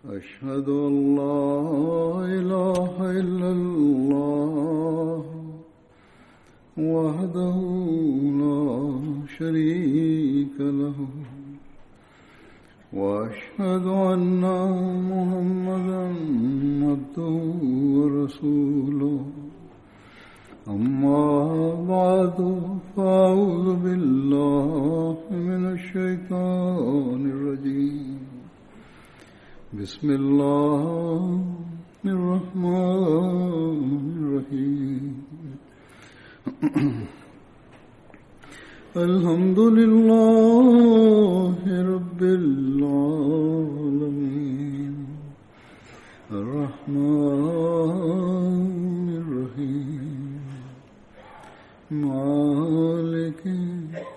أشهد أن لا إله إلا الله وحده لا شريك له وأشهد أن محمدا عبده ورسوله أما بعد فأعوذ بالله من الشيطان الرجيم بسم الله الرحمن الرحيم الحمد لله رب العالمين الرحمن الرحيم مالك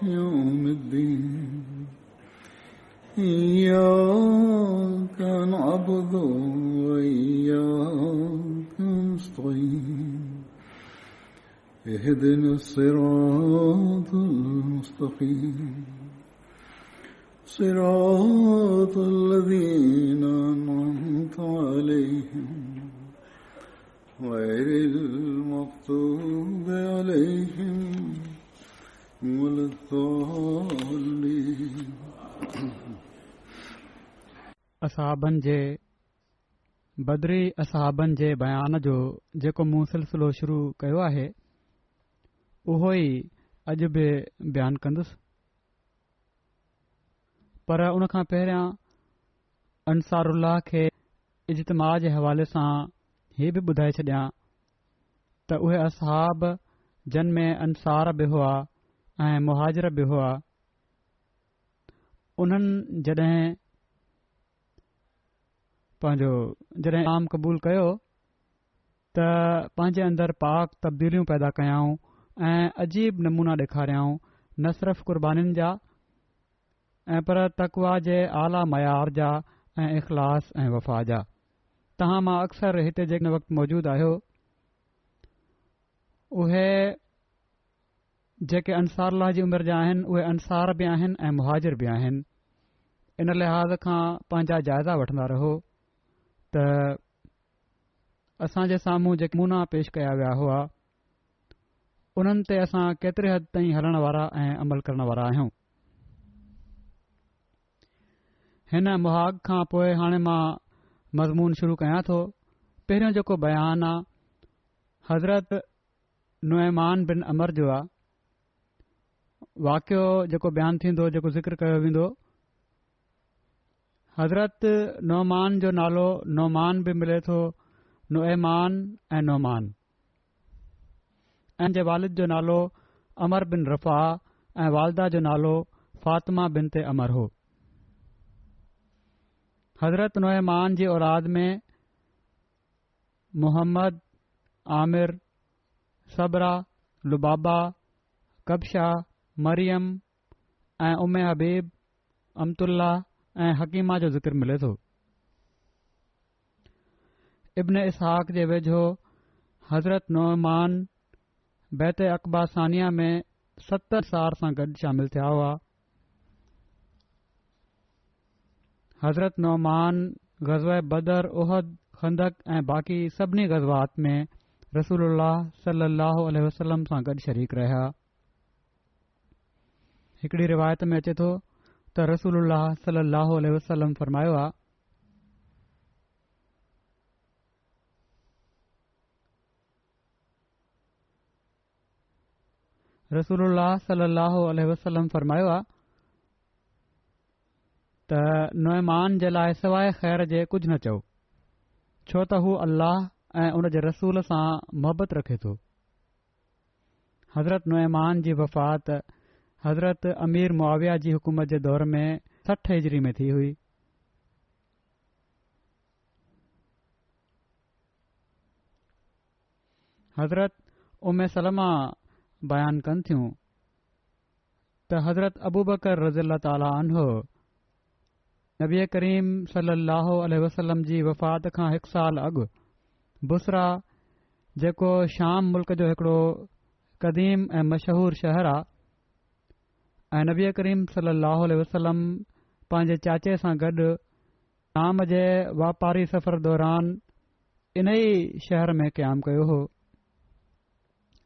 يوم الدين إياك نعبد وإياك نستعين اهدنا الصراط المستقيم صراط الذين أنعمت عليهم غير المغضوب عليهم ولا الضالين असहाबनि जे बदरी असहाबनि जे बयान जो जेको मूं सिलसिलो शुरू कयो आहे उहो ई अॼु बि बयानु कंदुसि। पर उन खां पहिरियां अंसारुल्लाह खे इज्तिमा जे हवाले सां हीअ बि ॿुधाए छॾियां त उहे असहाब जिन में अंसार बि हुआ ऐं मुहाजिर बि हुआ, उन्हनि जॾहिं इस्लाम क़बूल कयो त पंहिंजे अंदरि पाक तब्दीलियूं पैदा कयाऊं ऐं अजीब नमूना ॾेखारियाऊं, न सिर्फ़ क़ुर्बानीनि जा ऐं पर तक़वा जे आला मयार जा ऐं इख़लास ऐं वफ़ा जा। तव्हां मां अक्सर हिते जेके वक़्तु मौजूदु आहियो उहे जेके अंसारुल्लाह जी उमिरि जा आहिनि उहे अंसार बि आहिनि ऐं मुहाजिर बि आहिनि। इन लिहाज़ खां पंहिंजा जाइज़ा वठंदा रहो त असांजे साम्हूं जेके नमूना पेश कया विया हुआ उन्हनि ते असां केतिरे हद ताईं हलण वारा ऐं अमल करण वारा आहियूं। हिन मुहाग खां पोइ हाणे मां मज़मून शुरू कयां थो। पहिरियों जेको बयान आहे हज़रत नुअमान बिन अमर जो आहे। वाक़ियो जेको बयानु थींदो, जेको ज़िक्र कयो वेंदो, हज़रत नौमान जो नालो नौमान बि मिले थो, नुएमान ऐं नौमान, ऐं जे वालिद जो नालो अमर बिन रफ़ा ऐं वालदा जो नालो फातिमा बिनते अमर हो। हज़रत नुएमान जी औलाद में मुहम्मद, आमिर, सबरा, लुबाबा, कबशा, मरियम ऐं उम्मे हबीब, अमतुल्ला ऐं हकीमा जो ज़िक्र मिले थो। इब्न इसहाक जे वेझो हज़रत नौमान बैत अक़बा सानिया में 70 सार सां गॾु शामिल थिया हुआ। हज़रत नौमान ग़ज़वा बदर, उहद, खंदक ऐं बाक़ी सभिनी ग़ज़वात में रसूलुल्लाह सल्लल्लाहु अलैहि वसल्लम सां गॾु शरीक रहिया। हिकिड़ी रिवायत में अचे थो त रसूलुल्लाह सल्लल्लाहु अलैहि वसल्लम फरमायो आहे, रसूलुल्लाह सल्लल्लाहु अलैहि वसल्लम फरमायो आहे त नुएमान जे लाइ सवाइ ख़ैर जे कुझु न चओ, छो त हू अल्लाह ऐं उन जे रसूल सां मोहबत रखे थो। हज़रत नुएमान जी वफ़ात हज़रत अमीर मुआविया जी हुकूमत जे दौर में 60 हिजरी में थी हुई। हज़रत उम्मे सलमा बयानु कनि थियूं त हज़रत अबू बकर रज़ियल्लाहु ताला अन्हो नबी करीम सल्लल्लाहु अलैहि वसल्लम जी वफ़ात खां 1 साल अॻु बुसरा, जेको शाम मुल्क जो हिकिड़ो क़दीम ऐं मशहूर शहर आहे, ऐं नबी करीम सल्लल्लाहु अलैहि वसल्लम पंहिंजे चाचे सां गॾु शाम जे वापारी सफ़र दौरान इन ई शहर में क़याम कयो हो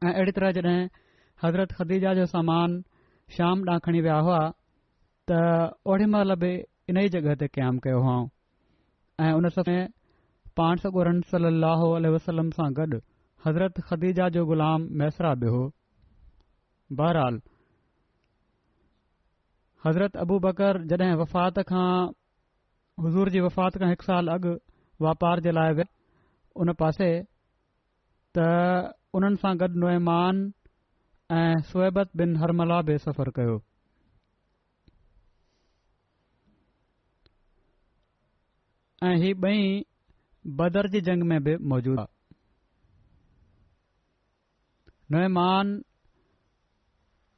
ऐं अहिड़ी तरह जॾहिं हज़रत ख़दीजा जो सामान शाम ॾांहुं खणी विया हुआ त ओॾी महिल बि इन ई जॻह ते क़याम कयो हुआ ऐं उन समय पाण सॻोरन सलाहु वसलम सां गॾु हज़रत ख़दीजा जो ग़ुलाम मैसरा बि हो। बहरहाल हज़रत अबू बकर जॾहिं वफ़ात खां हुज़ूर जी वफ़ात खां 1 साल अॻु वापार जे लाइ विया उन पासे त उन्हनि सां गॾु नुइमान ऐं सुहैबत बिन हरमला बि सफ़र कयो। ऐं ही ॿई बदर जी जंग में बि मौजूदु आहे। नुइमान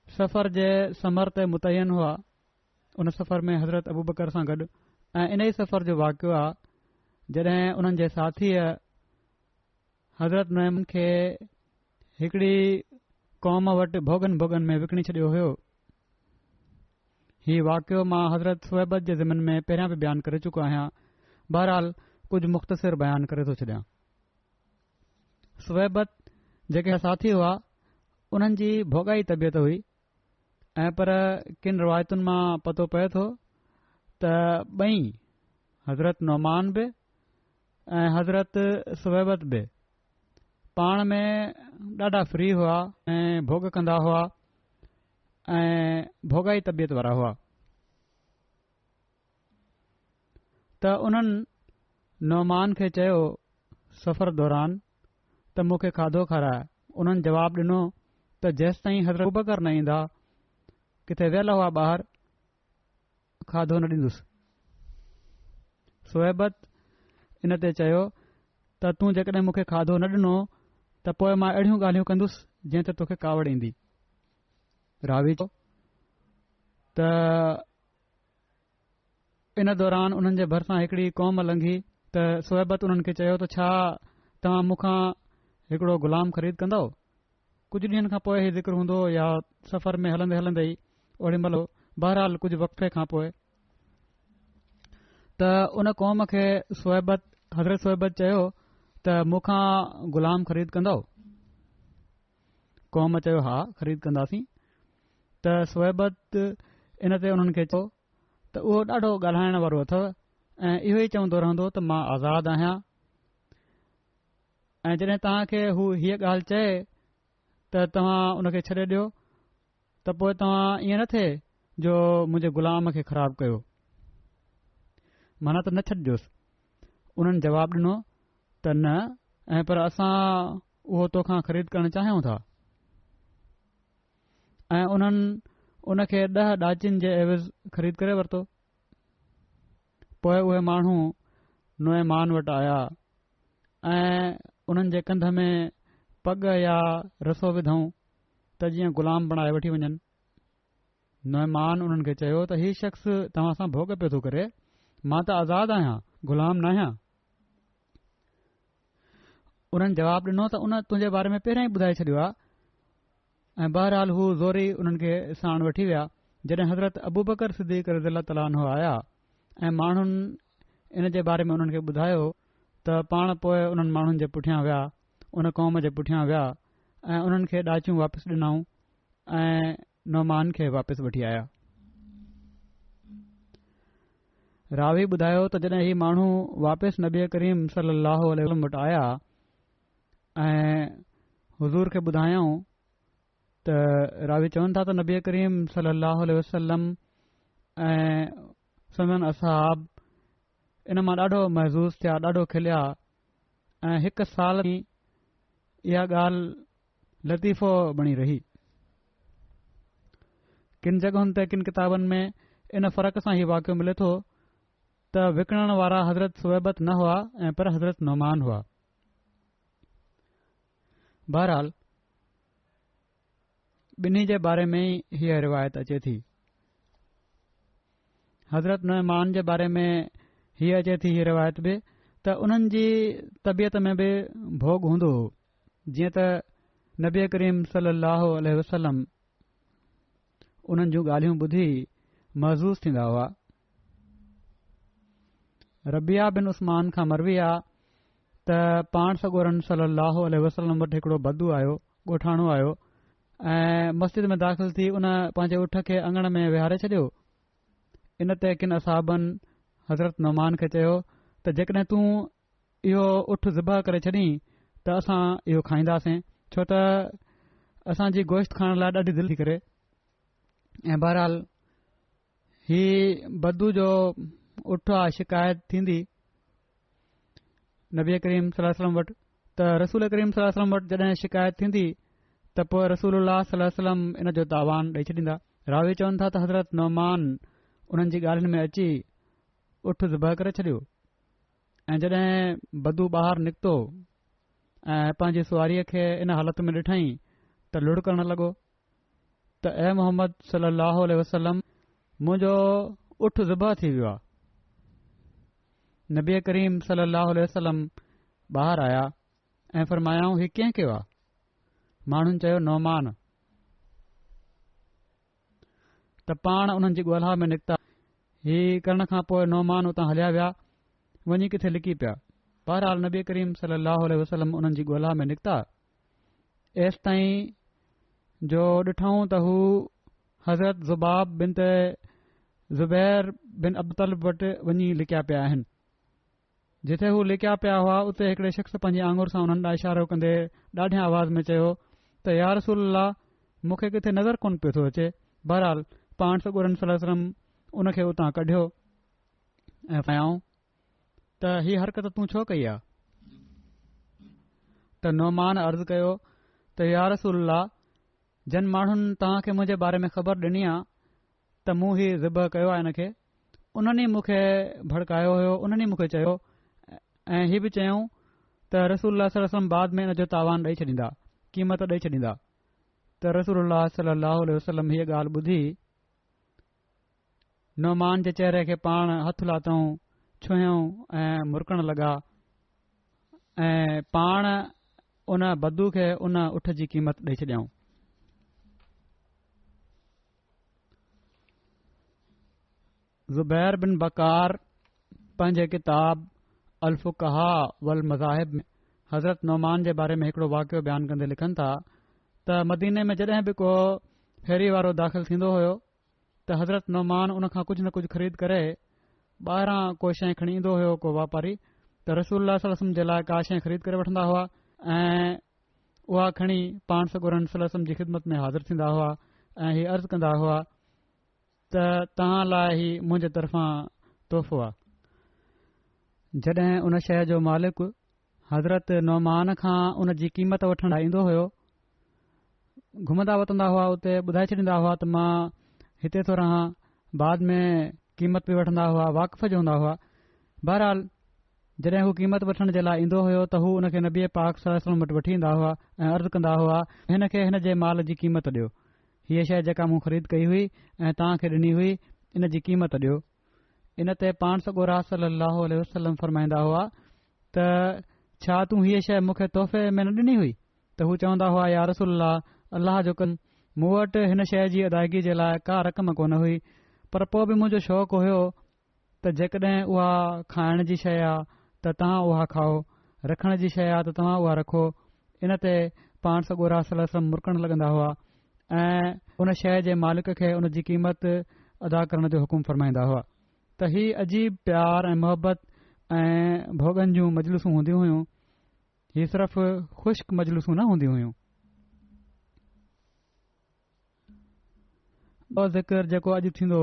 सफ़र जे समर ते मुतयन हुआ उन सफ़र में हज़रत अबू बकर सां गॾु ऐं इन ई सफ़र जो वाक़ियो आहे जॾहिं उन्हनि जे साथीअ हज़रत नुइमान खे हिकिड़ी क़ौम वटि भोगन में विकिणी छॾियो हुयो। हीउ वाक़ियो मां हज़रत सुहैबत जे ज़िमन में पहिरियां बि बयानु करे चुको आहियां। बहरहाल कुझु मुख़्तसिर बयानु करे थो छॾियां। सुहैबत जेके साथी हुआ उन्हनि जी भोगाई तबियत हुई ऐं पर किन रिवायतुनि मां पतो पए थो त ॿई हज़रत नौमान बि ऐं हज़रत सुहैबत बि पाण में ॾाढा फ्री हुआ ऐं भोग कंदा हुआ ऐं भोगाई तबियत वारा हुआ त उन्हनि नौमान खे चयो सफ़र दौरान त मूंखे खाधो खाराए। उन्हनि जवाबु ॾिनो त जेसि ताईं हज़रत अबू बकर न ईंदा किथे वियल हुआ ॿाहिरि खाधो न ॾींदुसि। सुहैबत इन ते चयो त तूं जेकॾहिं मूंखे खाधो न ॾिनो त पोइ मां अहिड़ियूं ॻाल्हियूं कंदुसि जंहिं ते तोखे कावड़ ईंदी। रावी चयो त इन दौरान उन्हनि जे भरिसां हिकिड़ी क़ौम लंघी त सुहैबत उन्हनि खे चयो त छा तव्हां मूंखां हिकिड़ो ग़ुलाम ख़रीद कंदव। कुझु ॾींहंनि खां पोइ ही ज़िक्र हूंदो या सफ़र में हलंदे हलंदे ई ओड़ी महिल बहरहाल कुझु वक़्फ़े खां पोइ त उन क़ौम खे हज़रत सुहैबत चयो त मूंखां ग़ुलाम ख़रीद कंदव। क़ौम चयो हा ख़रीद कंदासीं। त सुहैबत इन ते उन्हनि खे चयो त उहो ॾाढो ॻाल्हाइण वारो अथव ऐं इहो ई चवंदो रहंदो त मां आज़ाद आहियां ऐं जॾहिं तव्हांखे हू हीअ ॻाल्हि चए त तव्हां उन खे छॾे ॾियो त पोइ तव्हां ईअं न थिए जो मुंहिंजे ग़ुलाम खे ख़राबु कयो माना त न छॾिजोसि। उन्हनि जवाबु ॾिनो त न ऐं पर असां उहो तोखां ख़रीद करणु चाहियूं था ऐं उन्हनि उन खे 10 ॾाचिन जे एवज़ ख़रीद करे वरितो। पोइ उहे माण्हू नुइमान वटि आया ऐं उन्हनि जे कंध में पग या रसो विधऊं त जीअं ग़ुलाम बणाए वठी वञनि। नुइमान उन्हनि खे चयो त हीउ शख़्स तव्हां सां भोग पियो थो करे मां त आज़ाद आहियां ग़ुलाम न आहियां। उन्हनि जवाबु ॾिनो त उन तुंहिंजे बारे में पहिरियां ई ॿुधाए छॾियो आहे ऐं बहरहाल हू ज़ोरी उन्हनि खे साण वठी विया। जॾहिं हज़रत अबू बकर सिद्दीक़ रज़ियल्लाहु तआला अन्हु आया ऐं माण्हुनि इन जे बारे में उन्हनि खे ॿुधायो त पाण पोइ उन्हनि माण्हुनि जे पुठियां विया उन क़ौम जे पुठियां विया ऐं उन्हनि खे ॾाचियूं वापसि ॾिनऊं ऐं नौमान खे वापसि वठी आया। रावी ॿुधायो त जॾहिं ही माण्हू वापसि नबी करीम सलाहु वसल्लम वटि आया ऐं हुज़ूर खे ॿुधायऊं त रावी चवनि था त नबी करीम सलाहु वसल्लम ऐं सनन असहाब इन मां ॾाढो महज़ूज़ थिया ॾाढो खिलिया ऐं 1 साल इहा ॻाल्हि लतीफ़ो बणी रही। किन जॻहुनि ते किन किताबनि में इन फ़र्क़ सां ही वाक़ियो मिले थो त विकिणण वारा हज़रत सुहैबत न हुआ ऐं पर हज़रत नौमान हुआ। बहरहाल ॿिन्ही जे बारे में ई हीअ रिवायत अचे थी। हज़रत नौमान जे बारे में हीअ अचे थी हीअ रिवायत बि त उन्हनि जी तबियत में बि भोग हूंदो हो जीअं त नबी करीम सलाहु वसल्लम उन्हनि जूं ॻाल्हियूं ॿुधी महज़ूज़ थींदा हुआ। रबिया बिन उस्मान खां मरवी आहे त पाण सॻोरन सलाहु वसलम वटि हिकिड़ो बदू आयो, ॻोठाणो आयो ऐं मस्जिद में दाख़िल थी उन पंहिंजे उठ खे अङण में विहारे छॾियो। इन ते किन असाबनि हज़रत नौमान खे चयो त जेकॾहिं तूं इहो उठ ज़िबह करे छॾीं त असां इहो खाईंदासीं, छो त असांजी गोश्त खाइण लाइ ॾाढी दिलि थी करे। ऐं बहरहाल ही बदू जो उठ आहे, शिकायत थींदी नबी करीम सल्लल्लाहु अलैहि वसल्लम वटि, त रसूल करीम सल्लल्लाहु अलैहि वसल्लम वटि जॾहिं शिकायत थींदी त पोइ रसूलुल्लाह सल्लल्लाहु अलैहि वसल्लम इन जो तावान ॾेई छॾींदा। रावी चवनि था त हज़रत नौमान उन्हनि जी ॻाल्हियुनि में अची उठ ज़िबह करे छॾियो ऐं जॾहिं बदू ॿाहिरि निकितो ऐं पंहिंजी सुवारीअ खे इन हालत में ॾिठई त लुड़ करणु लॻो त ए मोहम्मद सल्लल्लाहु अलैहि वसल्लम, मुंहिंजो उठ ज़िबह थी वियो आहे। नबी करीम सल्लल्लाहु अलैहि वसल्लम ॿाहिरि आया ऐं फरमायाऊं ही कंहिं कयो आहे? माण्हुनि चयो नौमान। त पाण उन्हनि जी ॻोल्हा में निकिता। ही करण खां पोइ नौमान उतां हलिया विया, वञी किथे लिकी पिया। बहरहाल नबी करीम सल्लल्लाहु अलैहि वसल्लम उन्हनि जी ॻोल्हा में निकिता एसि ताईं जो ॾिठऊं त हू हज़रत ज़ुबाब बिन ज़ुबैर बिन अबतलब वटि वञी लिकिया पिया आहिनि। जिथे हू लिकिया पिया हुआ उते हिकिड़े शख़्स पंहिंजी आङुर सां उन्हनि ॾांहुं इशारो कंदे ॾाढे आवाज़ में चयो त या रसूलल्लाह, मूंखे किथे नज़र कोन पियो थो अचे। बहरहाल पाण सॻोरन सल्लल्लाहु अलैहि वसल्लम उनखे उतां कढियो ऐं फरमायाऊं त ही हरकत तूं छो कई आहे? त नौमान अर्ज़ु कयो त या रसूलल्लाह, जिन माण्हुनि तव्हां खे मुंहिंजे बारे में ख़बर ॾिनी आहे त मूं ही ज़िबह कयो आहे हिन खे, उन्हनि मूंखे भड़कायो हुयो, उन्हनि मूंखे चयो ऐं हीअ बि चयूं त रसूलुल्लाह सल्लल्लाहु अलैहि वसल्लम बाद में इन जो तावान ॾेई छॾींदा, क़ीमत ॾेई छॾींदा। त रसूलुल्लाह सल्लल्लाहु अलैहि वसल्लम हीअ ॻाल्हि ॿुधी नौमान जे चहिरे खे पाण हथु लाथऊं, छुहऊं ऐं मुरकण लॻा ऐं पाण उन बदू खे उन उठ जी क़ीमत ॾेई छॾियऊं। ज़ुबैर बिन बकार पंहिंजे किताब अल-फुक़हा वल मज़ाहिब में हज़रत नौमान जे बारे में हिकिड़ो वाक़ियो बयानु कंदे लिखनि था त मदीने में जॾहिं बि को फेरी वारो दाख़िल थींदो हुयो त हज़रत नौमान उन खां कुझु न कुझु ख़रीद करे ॿाहिरां को शइ खणी ईंदो हुयो, को वापारी, त रसूलुल्लाह सल्लल्लाहु अलैहि वसल्लम जे लाइ का शइ ख़रीद करे वठंदा हुआ ऐं उहा खणी पाण सॻोरन सल्लल्लाहु अलैहि वसल्लम जी ख़िदमत में हाज़िर थींदा हुआ ऐं हीअ अर्ज़ु कंदा हुआ त तव्हां लाइ ही मुंहिंजे तरफ़ां तोहफ़ो आहे। जॾहिं उन शइ जो मालिक हज़रत नौमान खां उन जी क़ीमत वठण लाइ ईंदो हुयो, घुमंदा वतंदा हुआ, उते ॿुधाए छॾींदा हुआ त मां हिते थो रहां, बाद में क़ीमत बि वठंदा हुआ, वाक़फ़ जो हूंदा हुआ। बहरहाल जॾहिं हू क़ीमत वठण जे लाइ ईंदो हुयो त हू हुन खे नबी पाक सल्लल्लाहु अलैहि वसल्लम वटि वठी ईंदा हुआ ऐं अर्ज़ु कंदा हुआ हिन खे हिन जे माल जी क़ीमत ॾियो, हीअ शइ जेका मूं ख़रीद कई हुई ऐं तव्हां खे ॾिनी हुई इन जी क़ीमत ॾियो। इन ते पाण सॻोरा सल्लल्लाहु अलैहि वसल्लम फरमाईंदा हुआ त छा तूं हीअ शइ मूंखे तोहफ़े में न ॾिनी हुई? त हू चवंदा हुआ या रसूलल्लाह, अल्लाह जो कम, मूं वटि हिन शइ जी अदायगी जे लाइ का रक़म कोन हुई, पर पोइ बि मुंहिंजो शौक़ु हुयो त जेकॾहिं उहा खाइण जी शइ आहे त तव्हां उहा खाओ, रखण जी शइ आहे त तव्हां उहा रखो। इन ते पाण सॻोरा सल्लल्लाहु अलैहि वसल्लम मुरकण लॻंदा हुआ ऐं उन शइ जे मालिक खे उन जी क़ीमत अदा करण जो हुकुम फरमाईंदा हुआ। त ही अजीब प्यार ऐं मोहबत ऐं भोगन जूं मजलिसूं हूंदियूं हुयूं, ही सिर्फ़ ख़ुश्क मजलिसूं न हूंदियूं हुयूं। ॿियो ज़िक्र जेको अॼु थींदो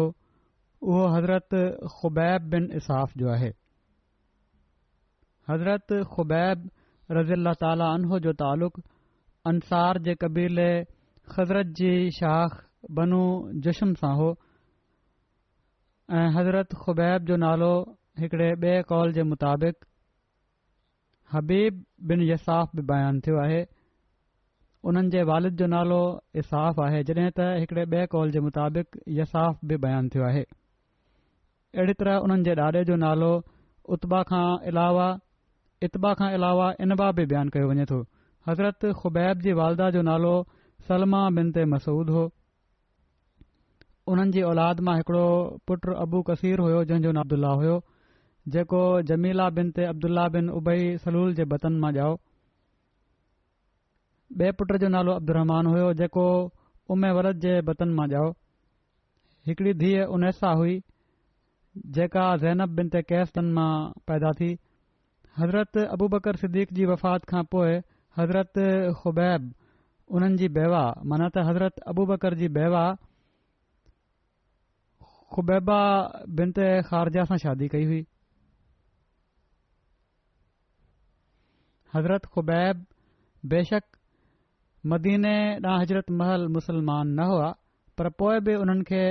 उहो हज़रत ख़ुबैब बिन इसाफ़ जो आहे। हज़रत ख़ुबैब रज़ी अल्लाह ताला अन्हो जो तालुक़ अंसार जे क़बीले ख़ज़रत जी शाख बनू जशम सां हो ऐं हज़रत ख़ुबैब जो नालो हिकिड़े ॿिए कौल जे मुताबिक़ हबीब बिन यसाफ़ बि बयानु थियो आहे। उन्हनि जे वालिद जो नालो इसाफ़ आहे, जॾहिं त हिकिड़े ॿिए कौल जे मुताबिक़ यसाफ़ बि बयानु थियो आहे। अहिड़ी तरह उन्हनि जे ॾाॾे जो नालो इतबा खां अलावा इनबा बि बयानु कयो वञे थो। हज़रत ख़ुबैब जी वालदा जो नालो सलमा बिनते मसूद हो। उन्हनि जी औलाद मां हिकिड़ो पुटु अबू कसीर हुयो जंहिंजो नालो अब्दुल्ला हुयो, जेको जमीला बिन ते अब्दुल्ला बिन उबई सलूल जे बतन मां ॼाओ। ॿिए पुट जो नालो अब्दुरहमान हुयो जेको उमे वरद जे बतन मां ॼाओ। हिकड़ी धीअ उनैसा हुई जेका ज़ैनब बिन ते कैसतन मां पैदा थी। हज़रत अबू बकर सिद्दीक़ जी वफ़ात खां पोइ हज़रत खुबैब उन्हनि जी बेवा माना त हज़रत अबू बकर जी बेवा खुबैबा बिन ते ख़ारजा सां शादी कई हुई। हज़रत खुबैब बेशक मदीने ॾांहुं हिजरत महल मुसलमान न हुआ, पर पोइ बि उन्हनि खे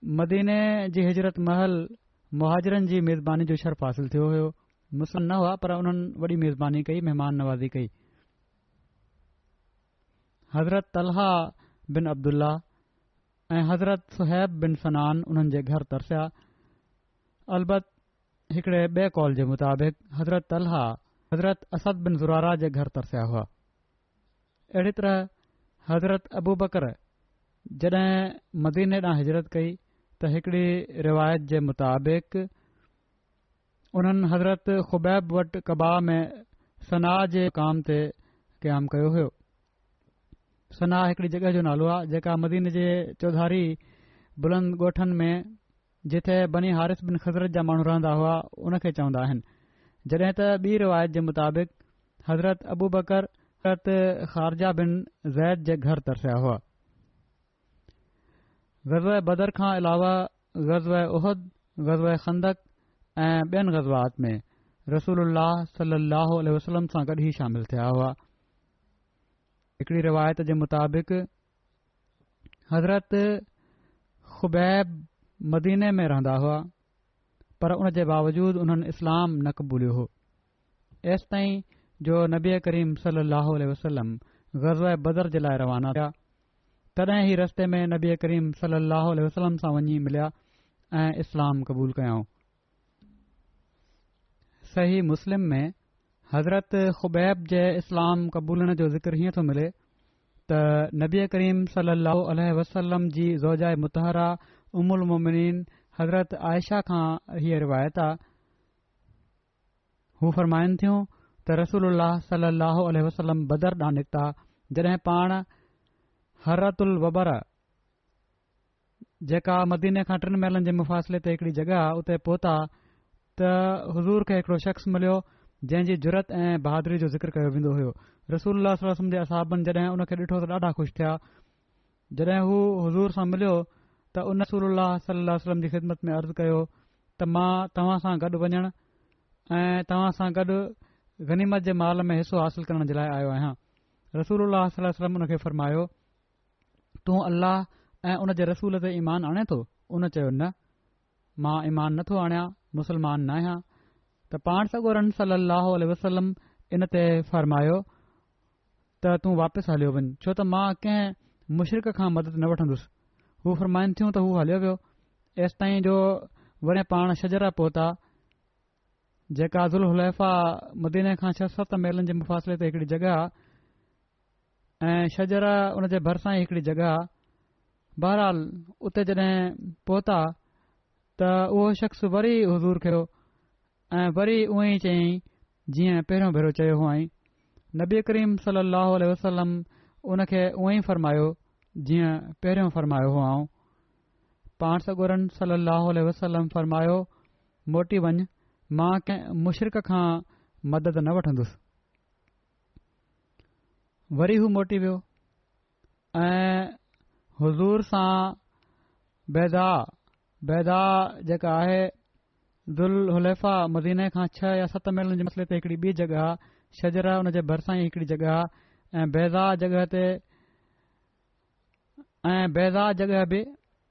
मदीने जी हिजरत महल मुहाजिरनि जी मेज़बानी जो शर्फ़ हासिल थियो हुयो। मुस्लिम न हुआ पर उन्हनि वॾी मेज़बानी कई, महिमान नवाज़ी कई। हज़रत तलहा बिन अब्दुल्ला ऐं हज़रत सुहैब बिन सनान उन्हनि जे घर तरसिया। अलबत हिकड़े ॿिए कौल जे मुताबिक़ हज़रत तलहा हज़रत असद बिन ज़ुरारा जे घर तरसिया हुआ। अहिड़ी तरह हज़रत अबू बकर जॾहिं मदीने ॾांहुं हिजरत कई त हिकड़ी रिवायत जे मुताबिक़ उन्हनि हज़रत खुबैब वटि कबा में सना जे मक़ाम ते क़याम कयो हुयो। सना हिकड़ी जॻह जो नालो आहे जेका मदीने जे चौधारी बुलंद ॻोठनि में जिथे बनी हारिस बिन खज़रत जा माण्हू रहंदा हुआ उनखे चवंदा आहिनि। जॾहिं त ॿी रिवायत जे मुताबिक़ हज़रत अबू बकर हज़रत ख़ारजा बिन ज़ैद जे घर तरसिया हुआ। ग़ज़वा बदर खां अलावा ग़ज़वा उहद, ग़ज़वा खंदक ऐं ॿियनि ग़ज़वात में रसूलुल्लाह सल्लल्लाहु अलैहि वसल्लम सां गॾु ई शामिल थिया हुआ। हिकड़ी रिवायत जे मुताबिक़ हज़रत खुबैब मदीने में रहंदा हुआ पर उन जे बावजूद उन्हनि इस्लाम न क़बूलियो हो। एसि ताईं जो नबी करीम सल्लल्लाहु अलैहि वसल्लम ग़ज़वा बदर जे लाइ रवाना थिया, तॾहिं ई रस्ते में नबी करीम सल्लल्लाहु अलैहि वसल्लम सां वञी मिलिया ऐं इस्लाम क़बूल कयाऊं। सही मुस्लिम में हज़रत खुबैब जे इस्लाम क़बूलण जो ज़िक्र हीअं थो मिले त नबी करीम सल्लल्लाहु अलैहि वसल्लम जी ज़ौजा मुतहरा उम्मुल मोमिनीन हज़रत आयशा खां हीअ रिवायत आहे। हू फ़रमाइनि थियूं त रसूलुल्लाह सल्लल्लाहु अलैहि वसल्लम बदर ॾांहुं निकिता। जॾहिं पाण हर्रतुल वबर जेका मदीने खां 3 मीलनि जे मुफ़ासिले ते हिकड़ी जॻह आहे उते पहुता त हुज़ूर खे हिकड़ो शख़्स मिलियो जंहिं जी जुरत ऐं बहादुरी जो ज़िक्र कयो वेंदो हुयो। रसूलुल्लाह सल्लल्लाहु अलैहि वसल्लम जे असहाबनि जॾहिं उन खे ॾिठो त ॾाढा ख़ुशि थिया। जॾहिं हू हुज़ूर सां मिलियो त उन रसूलुल्लाह सल्लल्लाहु अलैहि वसल्लम जी ख़िदमत में अर्ज़ु कयो त मां तव्हां सां गॾु वञण ऐं तव्हां सां गॾु गनीमत जे माल में हिसो हासिल करण जे लाइ आयो आहियां। रसूलुल्लाह सल्लल्लाहु अलैहि वसल्लम उन खे फ़रमायो, तूं अल्लाह ऐं उन जे रसूल ते ईमान आणे थो? उन चयो, न, मां ईमान नथो आणियां, मुसलमान न आहियां। त पाण सॻोरन सल्लल्लाहु अलैहि वसल्लम इन ते फ़रमायो त तूं वापसि हलियो वञ, छो त मां कंहिं मुशरिक खां मदद न वठंदुसि। हू फ़रमाइनि थियूं त हू हलियो वियो। एसि ताईं जो वरी पाण शजरा पहुता जेका ज़ुल हुलैफ़ा मदीने खां 6-7 मीलनि जे मुफ़ासिले ते हिकड़ी जॻह आहे ऐं शजरा उन जे भरिसां ई हिकड़ी जॻह आहे। बहरहाल उते जॾहिं पहुता त उहो शख़्स वरी हुज़ूर खे ऐं वरी उअं ई चयईं जीअं पहिरियों भेरो चयो हुअईं। नबी करीम सल्लल्लाहु अलैहि वसल्लम उन खे उअं ई फ़रमायो जीअं पहिरियों फ़रमायो हुआऊं। पाण सॻोरन सल्लल्लाहु अलैहि वसल्लम फ़रमायो, मोटी वञ, मां कंहिं मुशरिक खां मदद न वठंदुसि। वरी हू मोटी वियो ऐं हुज़ूर सां बैदा जेका आहे ज़ुल हुलैफ़ा मदीने खां 6 या 7 मीलनि जे मसइले ते हिकड़ी ॿी जॻह आहे। शजरा उन जे भरिसां ई हिकड़ी जॻह आहे ऐं बैदा जॻह ते ऐं बैदा जॻह बि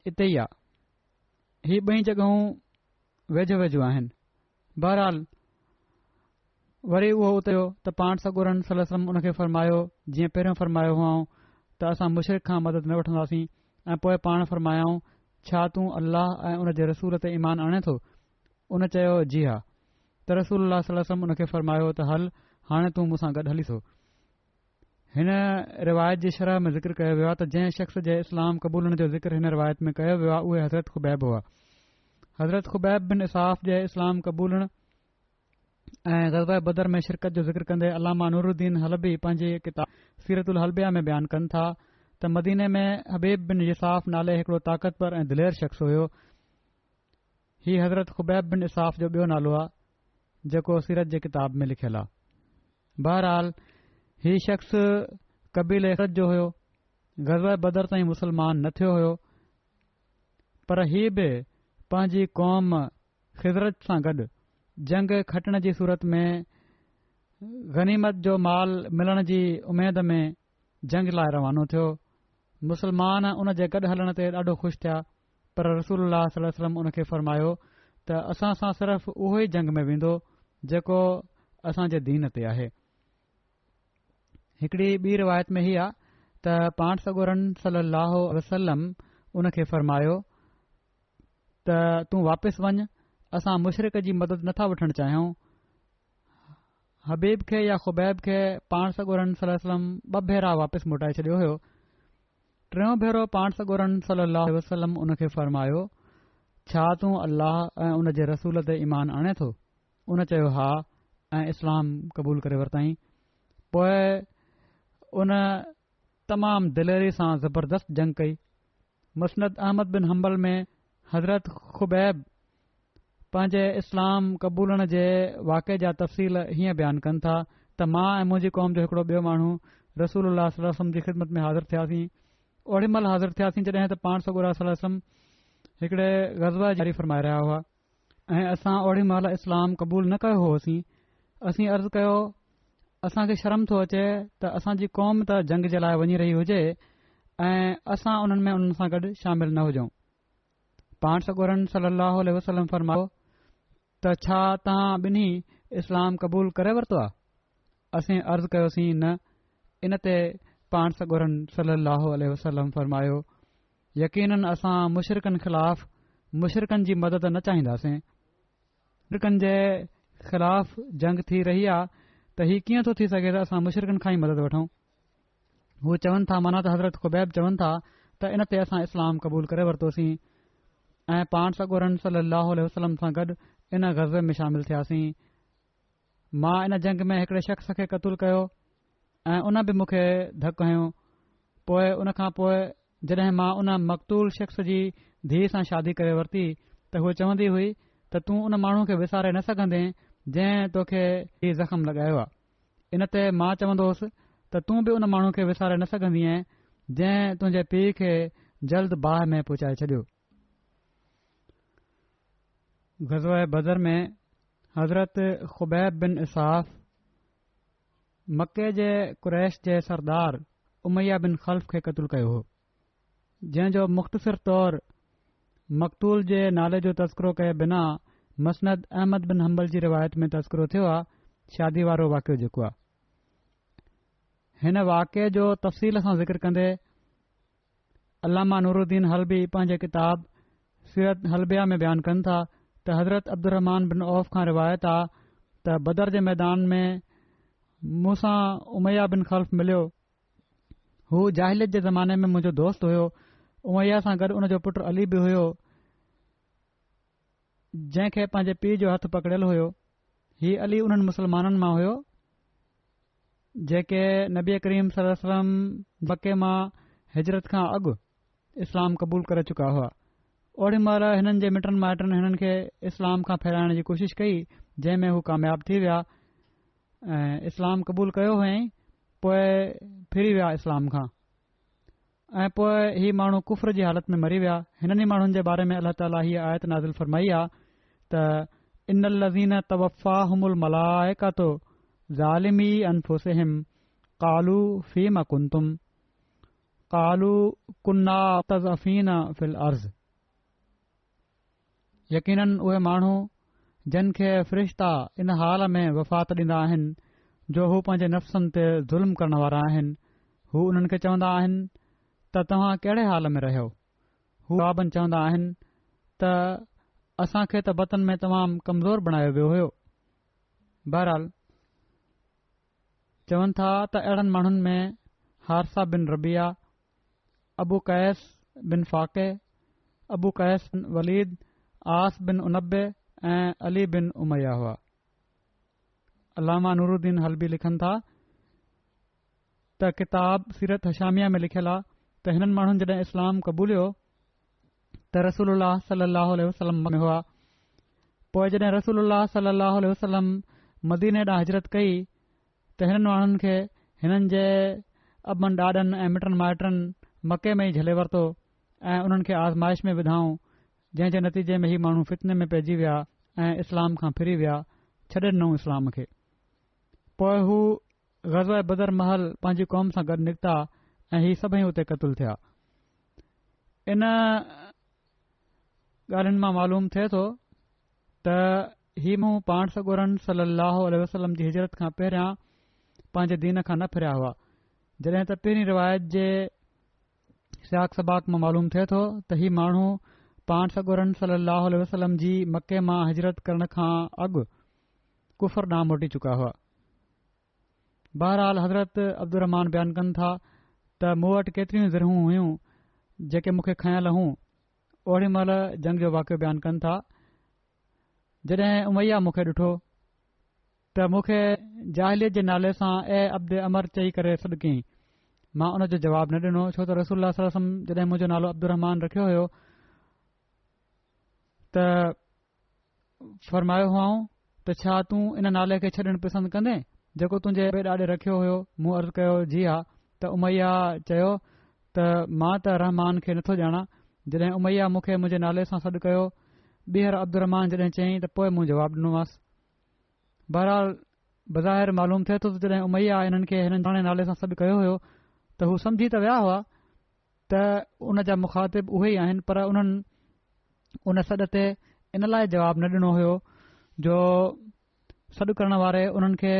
इते ई आहे। ही ॿई जॻहूं वेझो वेझो आहिनि। बहरहाल वरी उहो उते वियो त पाण सॻोरन सल्लल्लाहु अलैहि वसल्लम उन खे फ़रमायो जीअं पहिरियों फ़रमायो हुआऊं त असां मुशरिक खां मदद न वठंदासीं ऐं पोइ पाण फ़रमायाऊं, छा तूं अल्लाह ऐं उन जे रसूल ते ईमान आणे थो? उन चयो, जी हा। त रसूलुल्लाह सल्लल्लाहु अलैहि वसल्लम उन खे फ़रमायो त हल, हाणे तूं मूंसां गॾु हली थो। हिन रिवायत जी शरह में ज़िक्र कयो वियो आहे त जंहिं शख़्स जे इस्लाम क़बूलण जो ज़िक्र हिन रिवायत में कयो वियो आहे उहे हज़रत खुबैब हुआ। हज़रत ख़ुबैब बिन इसाफ़ जे इस्लाम क़बूलण ऐं ग़ज़वा बदर में शिरकत जो ज़िक्र कंदे अलामा नूरुद्दीन हलबी पंहिंजी किताब सीरतुल हलबिया में बयानु कनि था त मदीने में हबीब बिन इसाफ़ नाले हिकिड़ो ताक़तवर ऐं दिलेर शख़्स हुयो। हीउ हज़रत ख़ुबैब बिन इसाफ़ जो ॿियो नालो आहे जेको सीरत जे किताब में लिखियलु आहे। बहरहाल हीउ शख़्स कबीले ख़ज़रत जो हुयो। ग़ज़वा बदर ताईं मुस्लमान न थियो हुयो, पर हीउ बि पंहिंजी क़ौम ख़िज़रत सां गॾु जंग खटण जी सूरत में गनीमत जो माल मिलण जी उमेद में जंग लाइ रवानो थियो। मुसलमान उन जे गॾु हलण ते ॾाढो खु़शि थिया, पर रसूलुल्लाह सल्लल्लाहु अलैहि वसल्लम उन खे फ़रमायो त असां सां सिर्फ़ उहो ई जंग में वेंदो जेको असां जे दीन ते आहे। हिकिड़ी ॿी रिवायत में हीअ आहे त पाण सॻोरन सल्लल्लाहु अलैहि वसल्लम उन खे फ़रमायो त तूं वापसि वञ, असां मुशरिक जी मदद नथा वठणु चाहियूं। हबीब खे या ख़ुबैब खे पाण सॻोरन सल्लल्लाहु अलैहि वसल्लम 2 भेरा वापसि मोटाए छॾियो हुयो। टियों भेरो पाण सॻोरन सल्लल्लाहु अलैहि वसल्लम उन खे फ़रमायो, छा तूं अल्लाह ऐं उन जे रसूल ते ईमान आणे थो? उन चयो हा ऐं इस्लाम क़बूल करे वरितईं। पोइ उन तमामु दिलेरी सां ज़बरदस्त जंग कई। मुस्नद अहमद बिन हंबल में हज़रत ख़ुबैब पंहिंजे इस्लाम क़बूलण जे वाक़े जा तफ़सील हीअं बयानु कनि था त मां ऐं मुंहिंजी क़ौम जो हिकिड़ो ॿियो माण्हू रसूलुल्लाह सल्लल्लाहु अलैहि वसल्लम जी ख़िदमत में हाज़िर थियासीं। ओड़ी महिल हाज़िर थियासीं जॾहिं त पाण सॻोरा सल्लल्लाहु अलैहि वसल्लम हिकिड़े ग़ज़वा जारी फ़रमाए रहिया हुआ ऐं असां ओड़ी महिल इस्लाम क़बूल न कयो होसीं। असीं अर्ज़ु कयो, असांखे शर्म थो अचे त असांजी क़ौम त जंग जे लाइ वञी रही हुजे ऐं असां उन्हनि सां गॾु शामिल न हुजऊं। पाण सॻोरन सल्लल्लाहु अलैहि वसल्लम फ़रमायो त छा तव्हां ॿिन्ही इस्लाम क़बूल करे वरितो आहे? असीं अर्ज़ु कयोसीं न। इन ते पाण सॻोरन सल्लल्लाहु अलैहि वसल्लम फ़रमायो, यकीनन असां मुशरिकनि ख़िलाफ़ मुशरिकनि जी मदद न चाहींदासीं। मुशरिकनि जे ख़िलाफ़ जंग थी रही आहे त हीउ कीअं थो थी सघे त असां मुशरिकनि खां ई मदद वठूं? हू चवनि था, माना त हज़रत ख़ुबैब चवनि था त इन ते असां इस्लाम क़बूल करे वरितोसीं ऐं पाण सॻोरन सल्लल्लाहु अलैहि वसल्लम सां गॾु इन ग़ज़वे में शामिल थियासीं। मां इन जंग में हिकिड़े शख़्स खे क़तूल कयो ऐं उन बि मूंखे धकु हयो। पोइ उन खां पोइ जॾहिं मां उन मक़तूल शख़्स जी धीउ सां शादी करे वरिती त हूअ चवंदी हुई त तूं उन माण्हू खे विसारे न सघंदे जंहिं तोखे हीउ ज़ख़्म लॻायो आहे। इन ते मां चवंदो हुउसि त तूं बि उन माण्हू खे विसारे न सघंदीअ जंहिं तुंहिंजे पीउ खे जल्द बाहि में पहुचाए छॾियो। ग़ज़वा बदर में हज़रत ख़ुबैब बिन इसाफ़ मके जे कुरैश जे सरदार उमैया बिन ख़ल्फ़ खे क़तूल कयो हो, जंहिं जो मुख़्तसिर तौर मक़तूल जे नाले जो तज़किरो कये बिना मसनद अहमद बिन हंबल जी रिवायत में तज़किरो थियो आहे। शादी वारो वाक़ियो जेको आहे, हिन वाक़े जो तफ़सील सां ज़िक्र कंदे अलामा नूरुद्दीन हलबी पंहिंजे किताब सीरत हलबिया में बयानु कनि था त हज़रत अब्दुर्रहमान बिन औफ़ खां रिवायत आहे त बदर जे मैदान में मूंसां उमैया बिन ख़ल्फ़ मिलियो। हू जाहिलियत जे ज़माने में मुंहिंजो दोस्त हुयो। उमैया सां गॾु उन जो पुटु अली बि हुयो, जंहिंखे पंहिंजे पीउ जो हथु पकड़ियल हुयो। हीउ अली उन्हनि मुसलमाननि मां हुयो जेके नबी करीम सल्लल्लाहु अलैहि वसल्लम मके मां हिजरत खां अॻु इस्लाम क़बूल करे चुका हुआ। ओड़ी महिल हिननि जे मिटनि माइटनि हिननि खे इस्लाम खां फैलाइण जी कोशिशि कई, जंहिं में हू कामयाब थी विया ऐं इस्लाम क़बूल कयो हुअईं। पोइ फिरी विया इस्लाम खां ऐं पोइ ही माण्हू कुफ्र जी हालत में मरी विया। हिननि माण्हुनि जे बारे में अल्लाह ताला हीअ आयत नाज़िल फरमाई आहे त इन्नल लज़ीना तवफ़ाहुमुल मलाइकतु ज़ालिमी अनफुसिहिम क़ालू फ़ीमा कुंतुम क़ालू कुन्ना मुस्तज़अफ़ीना फ़िल अर्ज़। यकीनन उहे माण्हू जिन खे फ़रिश्ता इन हाल में वफ़ात ॾींदा आहिनि जो हू पंहिंजे नफ़्सनि ते ज़ुल्म करण वारा आहिनि, हू उन्हनि खे चवंदा आहिनि त तव्हां कहिड़े हाल में रहियो? हू जवाबनि चवंदा आहिनि त असां खे त वतन में तमामु कमज़ोर बणायो वियो हुयो। बहरहाल चवनि था त अहिड़नि माण्हुनि में हारसा बिन रबिया, अबू कैस बिन फ़ाक़े, अबू कैस बिन वलीद, आस बिन उनबे ऐं अली बिन उमैया हुआ। अलामा नूरुद्दीन हल्बी लिखनि था त किताब सीरत हशामिया में लिखियलु आहे त हिननि माण्हुनि जॾहिं इस्लाम क़बूलियो त रसूलुल्लाह सल्लल्लाहु अलैहि वसल्लम में हुआ। पोइ जॾहिं रसूलुल्लाह सल्लल्लाहु अलैहि वसल्लम मदीने ॾांहुं हिजरत कई त हिननि माण्हुनि खे हिननि जे अबनि ॾाॾनि ऐं मिटनि माइटनि मके में ई झले वरितो ऐं उन्हनि खे आज़माइश में विधाऊं, जंहिं जे नतीजे में ही माण्हू फितने में पइजी विया ऐं इस्लाम खां फिरी विया, छॾे ॾिनऊं इस्लाम खे। पोइ हू ग़ज़वा बदर महल पंहिंजी क़ौम सां गॾु निकिता ऐं ही सभई हुते क़तलु थिया। इन ॻाल्हियुनि मां मालूम थिए थो त ही मूं पाण सॻोरनि सल्लल्लाहु अलैहि वसल्लम जी हिजरत खां पहिरियां पंहिंजे दीन खां न फिरिया हुआ। जॾहिं त पहिरीं रिवायत जे सियाक सबाक मां मालूम थिए थो त ही माण्हू पाण सॻोरनि सल्लल्लाहु अलैहि वसल्लम जी मके मां हिजरत करण खां अॻु कुफर ॾांहुं मोटी चुका हुआ। बहरहाल हज़रत अब्दुर्रहमान बयानु कनि था त मूं वटि केतिरियूं ज़रूं हुयूं जेके मूंखे खयल हुयूं। ओड़ी महिल जंग जो वाक़ियो बयानु कनि था। जॾहिं उमैया मूंखे ॾिठो त मूंखे जाहिलियत जे नाले सां अब्द अमर चई करे सॾु कयईं। मां उन जो जवाबु न ॾिनो, छो त रसूलुल्लाह सल्लल्लाहु अलैहि वसल्लम जॾहिं मुंहिंजो नालो अब्दुर्रहमान रखियो हुयो त फरमायो हुआऊं त छा तूं इन नाले खे छॾणु पसंदि कंदे जेको तुंहिंजे ॾाॾे रखियो हुयो? मूं अर्ज़ु कयो जी हा। त उमैया चयो त मां त रहमान खे नथो ॼाणा। जॾहिं उमैया मूंखे मुंहिंजे नाले सां सॾु कयो, ॿीहर अब्दुर्रहमान जॾहिं चयईं त पोइ मूं जवाबु ॾिनोमांसि। बहरहाल बज़ाहिर मालूम थिए थो त जॾहिं उमैया हिननि खे हिननि पुराणे नाले सां सॾु कयो हुयो त हू सम्झी त विया हुआ त उन जा मुखातिब उहे ई आहिनि, पर उन्हनि उन सॾ ते इन लाइ जवाबु न ॾिनो हुयो जो सॾु करण वारे उन्हनि खे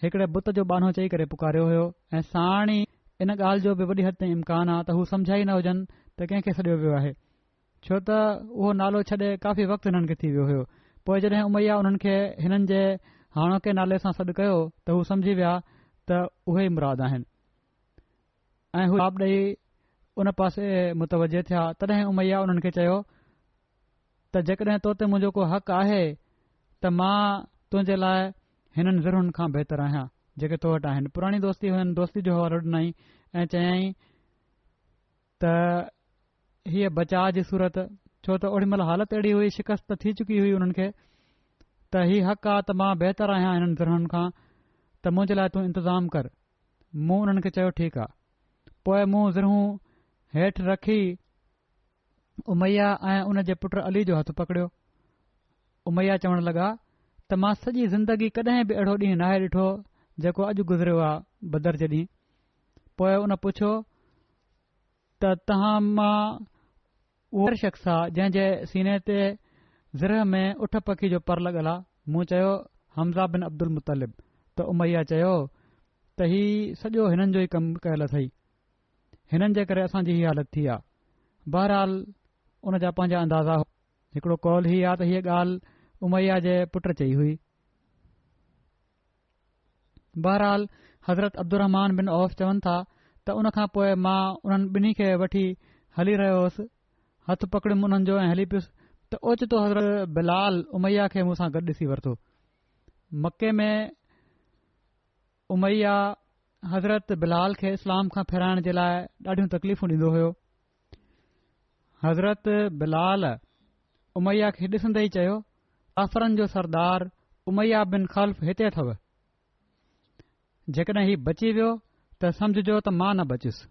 हिकिड़े बुत जो बानो चई करे पुकारियो हुयो ऐं साण ई इन ॻाल्हि जो बि वॾी हद ताईं इम्कान आहे त हू सम्झा ई न हुजनि त कंहिंखे सॾियो वियो आहे, छो त उहो नालो छॾे काफ़ी वक़्तु हिननि खे थी वियो हुयो। पोइ जॾहिं उमैया उन्हनि खे हिननि जे हाणोके नाले सां सॾु कयो त हू सम्झी विया त उहे ई मुराद आहिनि ऐं हू जवाबु ॾेई उन पासे मुतवजे थिया। तॾहिं उमैया उन्हनि खे चयो त जेकॾहिं तो ते मुंहिंजो को हक़ आहे त मां तुंहिंजे लाइ हिननि ज़रूरनि खां बहितर आहियां जेके तो वटि आहिनि। पुराणी दोस्ती हुननि दोस्ती जो हवालो ॾिनई ऐं चयई त हीअ बचाव जी सूरत, छो त ओॾी महिल हालत अहिड़ी हुई, शिकस्त थी चुकी हुई उन्हनि खे त हीउ हक़ आहे त मां बहितर आहियां हिननि ज़रूरनि खां, त मुंहिंजे लाइ तूं इंतज़ाम कर। मूं उन्हनि खे चयो ठीकु आहे। पोइ मूं ज़रूं हेठि रखी उमैया ऐं उन जे पुट अली जो हथु पकड़ियो। उमैया चवण लॻा त मां सॼी ज़िंदगी कॾहिं बि अहिड़ो ॾींहुं नाहे ॾिठो जेको अॼु गुज़रियो आहे बदर जे ॾींहुं। पोइ उन पुछियो त तव्हां मां उहो शख़्स आहे जंहिं जे सीने ते ज़िरह में उठ पखी जो पर लॻल आहे? मूं चयो हमज़ा बिन अब्दुल मुतलिब। त उमैया चयो त हीउ सॼो हिननि जो ई कमु कयल अथई, हिननि जे करे असांजी हीअ हालत थी आहे। बहरहाल उन जा पंहिंजा अंदाज़ा हो। हिकिड़ो कौल हीअ आहे त हीअ ॻाल्हि उमैया जे पुट चई हुई। बहरहाल हज़रत अब्दुर्रहमान बिन औफ चवनि था त उन खां पोइ मां उन्हनि ॿिन्ही खे वठी हली रहियो हुयुसि, हथु पकड़ियुमि उन्हनि जो ऐं हली पियुसि त ओचितो हज़रत बिलाल उमैया खे मूंसां गॾु ॾिसी वरितो। मके में उमैया हज़रत बिलाल खे इस्लाम खां फेराइण जे लाइ ॾाढियूं तकलीफ़ूं ॾींदो हुयो। हज़रत बिलाल उमैया खे ॾिसंदे ई चयो काफ़रनि जो सरदार उमैया बिन ख़ल्फ हिते अथव, जेकॾहिं हीउ बची वियो त समझजो त मां न बचियुसि।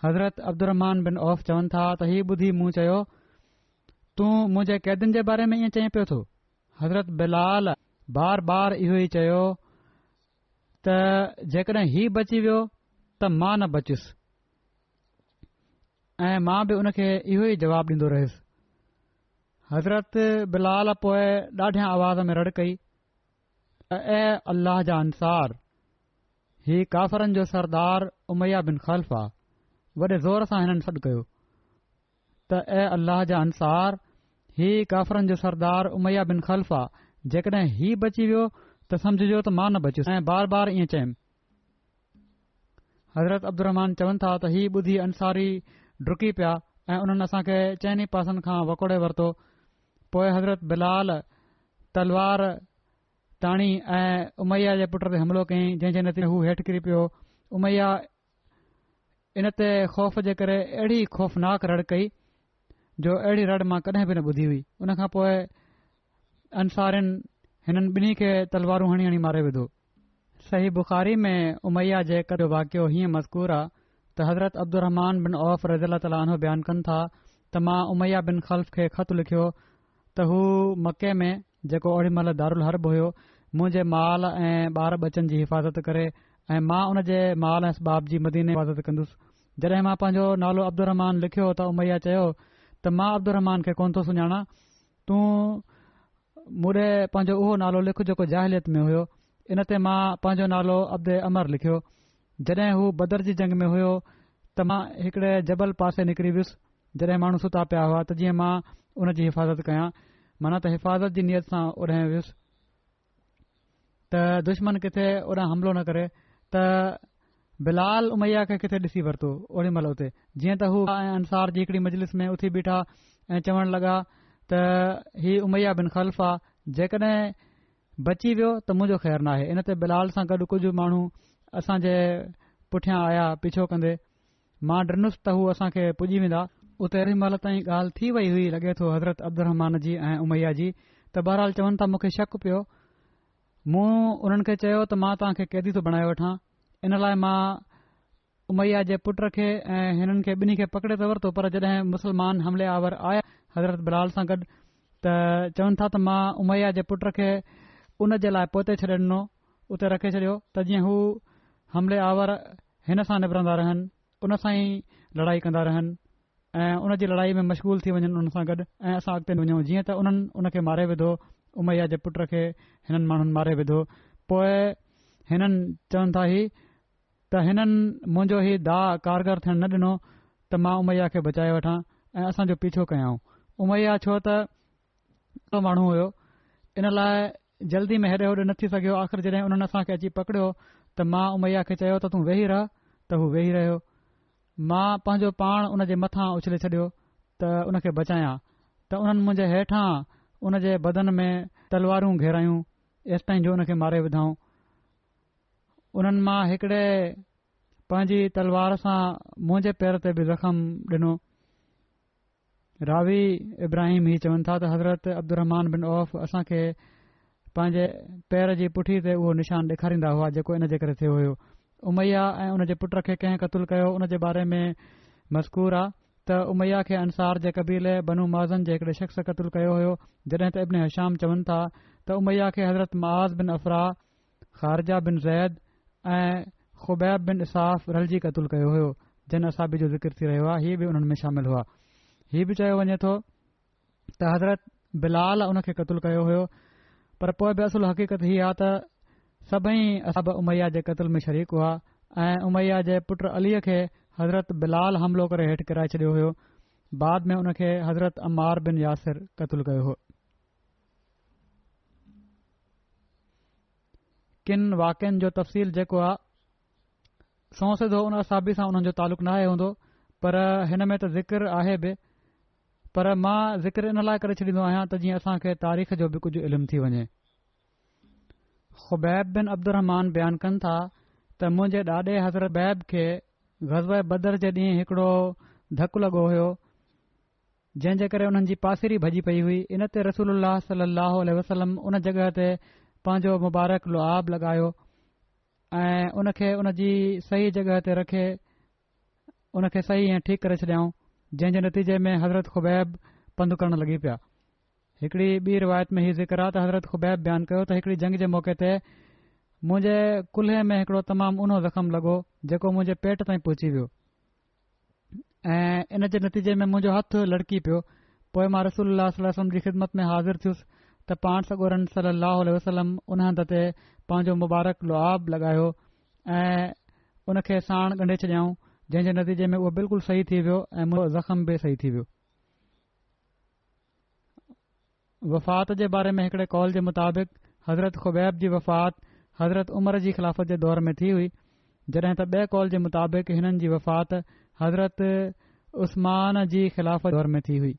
हज़रत अब्दुर्रहमान बिन औफ चवनि था त हीउ ॿुधी मूं चयो तूं मुंहिंजे क़ैदियुनि जे बारे में ईअं चई पियो थो? हज़रत बिलाल बार बार इहो ई चयो त जेकॾहिं हीउ बची वियो त मां न बचियुसि ऐं मां बि उन खे इहो ई जवाबु ॾींदो रहियुसि। हज़रत बिलाल पोइ ॾाढियां आवाज़ में रड़ कई ऐ अल्लाह जा अंसार, ही काफ़रनि जो सरदार उमैया बिन ख़ल्फ आहे। वॾे ज़ोर सां हिननि सॾु कयो त ऐ अल्लाह जा अंसार, ही काफ़रनि जो सरदार उमैया बिन ख़ल्फ आहे, जेकॾहिं ही बची वियो त समझजो त मां न बचियुसि ऐं बार बार ईअं चयुमि। हज़रत अब्दुर्रहमान चवनि था त हीउ ॿुधी अंसारी डुकी पिया ऐं उन्हनि असां खे चइनी पासनि खां वकोड़े वरितो। पोइ हज़रत बिलाल तलवार ताणी ऐं उमैया जे पुट ते हमिलो कयईं, जंहिं जे नतीजे हू हेठि किरी पियो। उमैया इन ते ख़ौफ़ जे करे अहिड़ी ख़ौफ़नाक रड़ कई जो अहिड़ी रड़ मां कॾहिं बि न ॿुधी हुई। उन खां पोइ अंसारिन हिननि ॿिन्ही खे तलवारूं हणी हणी मारे विधो। सही बुख़ारी में उमैया जे कॾो वाक़ियो हीअं मज़कूर आहे त हज़रत अब्दुरहमान बिन औफ़ रज़ी ताला अन्हु बयानु कनि था त मां उमैया बिन ख़ल्फ़ खे ख़त लिखियो त हू मके में जेको ओड़ी महिल दारुल हर्ब हुयो मुंहिंजे माल ऐं ॿार बचनि जी हिफ़ाज़त करे ऐं मां उन जे माल ऐं असबाब जी मदीने हिफ़ाज़त कंदुसि। जॾहिं मां पंहिंजो नालो अब्दुरहमान लिखियो त उमैया चयो त मां अब्दुरहमान खे कोन थो सुञाणा, तूं मूंॾे पंहिंजो उहो नालो लिख जेको जाहिलियत में हुयो। इन ते मां पंहिंजो नालो अब्दे अमर लिखियो। जॾहिं हू बदर जी जंग में हुयो त मां हिकिड़े जबल पासे निकिरी वियुसि जॾहिं माण्हू सुता पिया हुआ त जीअं मां उन जी हिफ़ाज़त कयां, माना त हिफ़ाज़त जी नियत सां उॾां वियुसि त दुश्मन किथे उॾां हमिलो न करे। त बिलाल उमैया खे किथे ॾिसी वरितो ओड़ी महिल उते, जीअं त हू ऐं अंसार जी हिकिड़ी मजलिस में उथी बीठा ऐं चवण लॻा त ही उमैया बिन ख़ल्फ़ आहे, जेकॾहिं बची वियो त मुंहिंजो ख़ैरु न आहे। इन ते बिलाल सां गॾु कुझु माण्हू असांजे पुठियां आया पीछो कंदे। मां ॾिनुसि त हू असां खे पुॼी वेंदा। उते अहिड़ी महिल ताईं ॻाल्हि थी वई हुई लॻे थो हज़रत अब्दुरहमान जी ऐं उमैया जी, त बहरहाल चवनि था मूंखे शक पियो। मूं उन्हनि खे चयो त मां तव्हां खे कैदी थो बणाए वठां, इन लाइ मां उमैया जे पुट खे ऐं हिननि खे ॿिन्ही खे पकड़े त वरितो। पर जॾहिं मुस्लमान हमले आवर आया हज़रत बिलाल सां गॾु त चवनि था त मां उमैया जे पुट खे उन जे लाइ पोते छॾे ॾिनो, उते रखे छॾियो त जीअं हू हमले आवर हिन सां निबरंदा रहनि, उन सां ई लड़ाई कंदा रहनि ऐं उन जी लड़ाई में मशगूल थी वञनि उन सां गॾु ऐं असां अॻिते वञूं। जीअं त उन्हनि उन खे मारे विधो, उमैया जे पुट खे हिननि माण्हुनि मारे विधो। पोइ हिननि चवनि था ही त हिननि मुंहिंजो ही दाह कारगर थियणु न ॾिनो त मां उमैया खे बचाए वठां ऐं असांजो पीछो कयाऊं। उमैया छो त माण्हू हुयो, इन लाइ जल्दी में हेॾे होॾे न थी सघियो। आख़िर जॾहिं उन्हनि असांखे अची पकड़ियो त मां उमैया खे चयो त तूं वेही रह, त हू वेही रहियो। मां पंहिंजो पाण उन जे मथां उछले छॾियो त उन खे बचायां, त उन्हनि मुंहिंजे हेठां उन जे बदन में तलवारूं घेरायूं एसि ताईं जो उन खे मारे विधऊं। उन्हनि मां हिकिड़े पंहिंजी तलवार सां मुंहिंजे पेर ते बि ज़ख़्म ॾिनो। रावी इब्राहिम ही चवनि था त हज़रत अब्दुरहमान बिन औफ़ असांखे पंहिंजे पेर जी पुठी ते उहो निशान ॾेखारींदा हुआ जेको इन जे करे थियो हुयो। उमैया ऐं उन जे पुट खे कंहिं क़तलु कयो उन जे बारे में मज़कूर आहे त उमैया खे अंसार जे क़बीले बनू माज़न जे हिकिड़े शख़्स क़तलु कयो हुयो। जॾहिं त इब्न हिशाम चवनि था त उमैया खे हज़रत मुआज़ बिन अफ़रा, ख़ारजा बिन ज़ैद ऐं ख़ुबैब बिन इसाफ़ रलजी क़तलु कयो हुयो, जिन असाबी जो ज़िक्र थी रहियो आहे। हीअ बि उन्हनि में शामिल हुआ। हीअ बि चयो वञे थो त हज़रत बिलाल उन खे क़तलु कयो हुयो, पर पोइ बि असुल हक़ीक़त हीअ आहे त सभई असाब उमैया जे क़तल में शरीक हुआ ऐं उमैया जे पुट अलीअ खे हज़रत बिलाल हमिलो करे हेठि किराए छॾियो हुयो। बाद में उन खे हज़रत अमार बिन यासिर क़तलु कयो हो। किन वाक़िअनि जो तफ़सील जेको आहे सौ सिधो उन असाबी सां उन्हनि जो तालुक़ु न आहे हूंदो, पर हिन में त ज़िक्र आहे बि, पर मां ज़िक्र इन लाइ करे छॾींदो आहियां त जीअं असांखे तारीख़ जो बि कुझु इल्मु थी वञे। ख़ुबैब बिन अब्दुरहमान बयानु कनि था त मुंहिंजे ॾाॾे हज़रत बैब खे ग़ज़वे बदर जे ॾींहुं हिकिड़ो धकु लॻो हुयो, जंहिं जे करे उन्हनि जी पासीरी भॼी पई हुई। इन ते रसूलुल्लाह सल्लल्लाहु अलैहि वसल्लम उन जॻह ते पंहिंजो मुबारक लुआब लॻायो ऐं उन खे उन जी सही जॻह ते रखे उन खे सही ऐं ठीकु करे छॾियाऊं, जंहिं जे नतीजे में हज़रत ख़ुबैब पंधु करणु लॻी पिया। हिकिड़ी ॿी रिवायत में हीउ ज़िक्र आहे त हज़रत ख़ुबैब बयानु कयो त हिकिड़ी जंग जे मौक़े ते मुंहिंजे कुल्हे में हिकिड़ो तमामु ऊनो ज़ख़्म लॻो जेको मुंहिंजे पेट ताईं पहुची वियो ऐं इन जे नतीजे में मुंहिंजो हथु लड़की पियो। पोइ मां रसूलुल्लाह सल्लल्लाहु अलैहि वसल्लम जी ख़िदमत में हाज़िर थियुसि त पाण सॻोरन सल्लल्लाहु अलैहि वसल्लम उन हंध ते पंहिंजो मुबारक लुआब लॻायो ऐं उन खे साण ॻंढे छॾियाऊं, जंहिं जे नतीजे में उहो बिल्कुलु सही थी वियो ऐं मुंहिंजो ज़ख़्म बि सही थी वियो। वफ़ात जे बारे में हिकिड़े कौल जे मुताबिक़ हज़रत ख़ुबैब जी वफ़ात हज़रत उमर जी ख़िलाफ़त जे दौर में थी हुई, जॾहिं त ॿिए कौल जे मुताबिक़ हिननि जी वफ़ात हज़रत उस्मान जी ख़िलाफ़त दौर में थी हुई।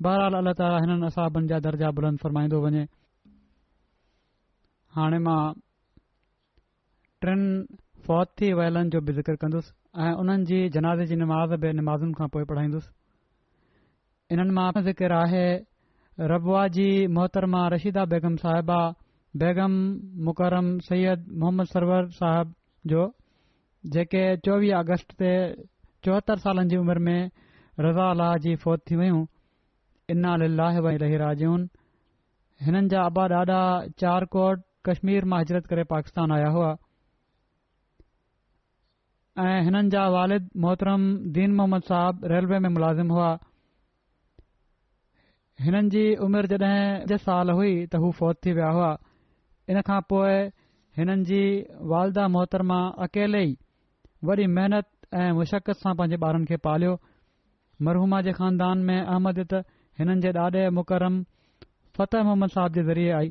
बहरहाल अल्लाह ताला हिननि असाबनि जा दर्जा बुलंद फरमाईंदो वञे। हाणे मां 3 फौत थी वयलनि जो बि ज़िक्र कंदुसि ऐं उन्हनि जी जनाज़े जी नमाज़ बि नमाज़ुनि खां पोइ पढ़ाईंदुसि। इन्हनि मां ज़िक्र आहे रबवा जी मोहतरमा रशीदा बेगम साहिबा, बेगम मुकरम सैयद मोहम्मद सरवर साहब जो, जेके 24 अगस्त ते 74 सालनि जी उमिरि में रज़ा अलाह जी फौत थी वयूं। इन्ना लिल्लाहि व इलैहि राजिऊन। हिननि जा अबा ॾाढा चारकोट कश्मीर मां हिजरत करे पाकिस्तान आया हुआ ऐं हिननि जा वालिद मोहतरम दीन मोहम्मद साहब रेलवे में मुलाज़िम हुआ। हिननि जी उमिरि जॾहिं 5 साल हुई त हू फौत थी विया हुआ। इन खां पोइ हिननि जी वालदा मोहतरमा अकेले ई वॾी महिनत ऐं मुशक़त सां पंहिंजे ॿारनि खे पालियो। मरहूमा जे ख़ानदान में अहमदियत हिननि जे ॾाॾे मुकरम फ़तेह मोहम्मद साहब जे ज़रिए आई,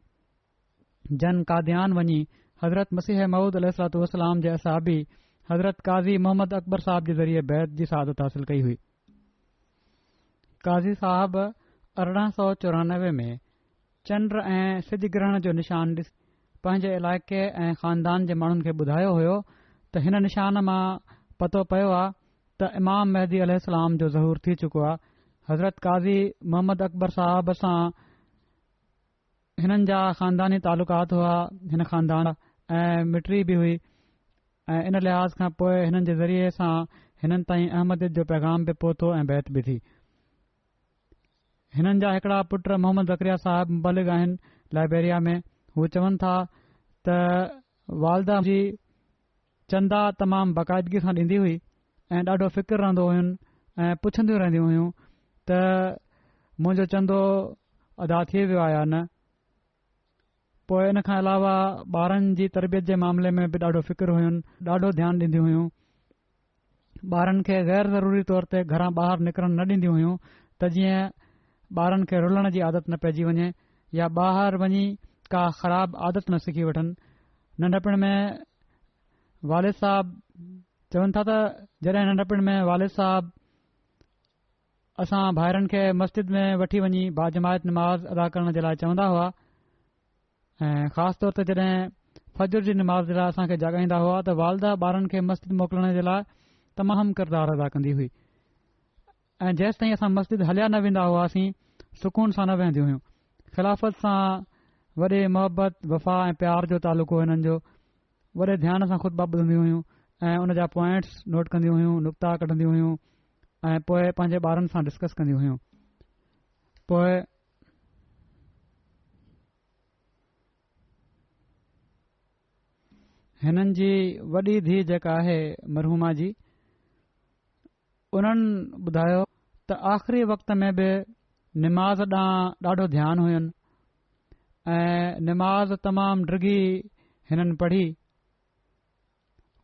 जन कादियान वञी हज़रत मसीह मऊद अलैहिस्सलाम जे असहाबी हज़रत काज़ी मोहम्मद अकबर साहब जे ज़रिए बैत जी सआदत हासिल कई हुई। काज़ी साहब 1894 में चंड ऐं सिज ग्रहण जो निशान ॾिसी पंहिंजे इलाइक़े ऐं ख़ानदान जे माण्हुनि खे ॿुधायो हुयो त हिन निशान मां पतो पियो आहे त इमाम महदी अलैहिस्सलाम जो ज़हूर थी चुको आहे। हज़रत काज़ी मोहम्मद अकबर साहब सां हिननि जा ख़ानदानी तालुकात हुआ, हिन ख़ानदान ऐं मिटरी बि हुई ऐं इन लिहाज़ खां पोइ हिननि जे ज़रिए सां हिननि ताईं अहमदियत जो पैगाम बि पहुतो ऐं बैत बि थी। हिननि जा हिकड़ा पुट मोहम्मद ज़करिया साहब मुबलिग आहिनि लाइब्रेरिया में। हू चवनि था त वालदा जी चंदा तमामु बाक़ाइदगी सां ॾींदी हुई ऐं ॾाढो फ़िक्र रहंदो हुयुनि ऐं पुछंदियूं रहंदियूं हुयूं त मुंहिंजो चंदो अदा थी वियो आहे या न। पोइ इन खां अलावा ॿारनि जी तरबियत जे मामले में बि ॾाढो फ़िक्र हुयुनि, ॾाढो ध्यानु ॾींदियूं हुयूं। ॿारनि खे गैर ज़रूरी तौर ते घरां ॿाहिरि निकिरण न ॾींदियूं हुयूं त जीअं ॿारनि खे रुलण जी आदत न पइजी वञे या ॿाहिरि वञी का ख़राब आदत न सिखी वठनि। नंढपण में वालिद साहब चवनि था त जॾहिं नंढपण में वालिद साहब असां भाइरनि खे मस्जिद में वठी वञी बाजमायत नमाज़ अदा करण जे लाइ चवंदा हुआ ऐं ख़ासि तौर ते जॾहिं फजर जी नमाज़ जे लाइ असांखे जाॻाईंदा हुआ त वालदा ॿारनि खे मस्जिद मोकिलण जे लाइ तमामु किरदारु अदा कंदी हुई ऐं जेसि ताईं असां मस्जिद हलिया न वेंदा हुआसीं सुकून सां न वेहंदियूं हुयूं। ख़िलाफ़त सां वॾे मोहबत वफ़ा ऐं प्यार जो तालुक़ो हिननि जो। वॾे ध्यान सां ख़ुतबा ॿुधंदियूं हुयूं ऐं उन जा पॉइंट्स नोट कंदियूं हुयूं, नुक़्ता कढंदियूं हुयूं ऐं पोइ पंहिंजे ॿारनि सां डिस्कस कंदियूं हुयूं। पोइ हिननि जी वॾी धीउ जेका आहे मरहूमा जी, उन्हनि ॿुधायो त आख़िरी वक़्त में बि निमाज़ ॾांहुं ॾाढो ध्यानु हुयुनि ऐं निमाज़ तमामु डिघी हिननि पढ़ी,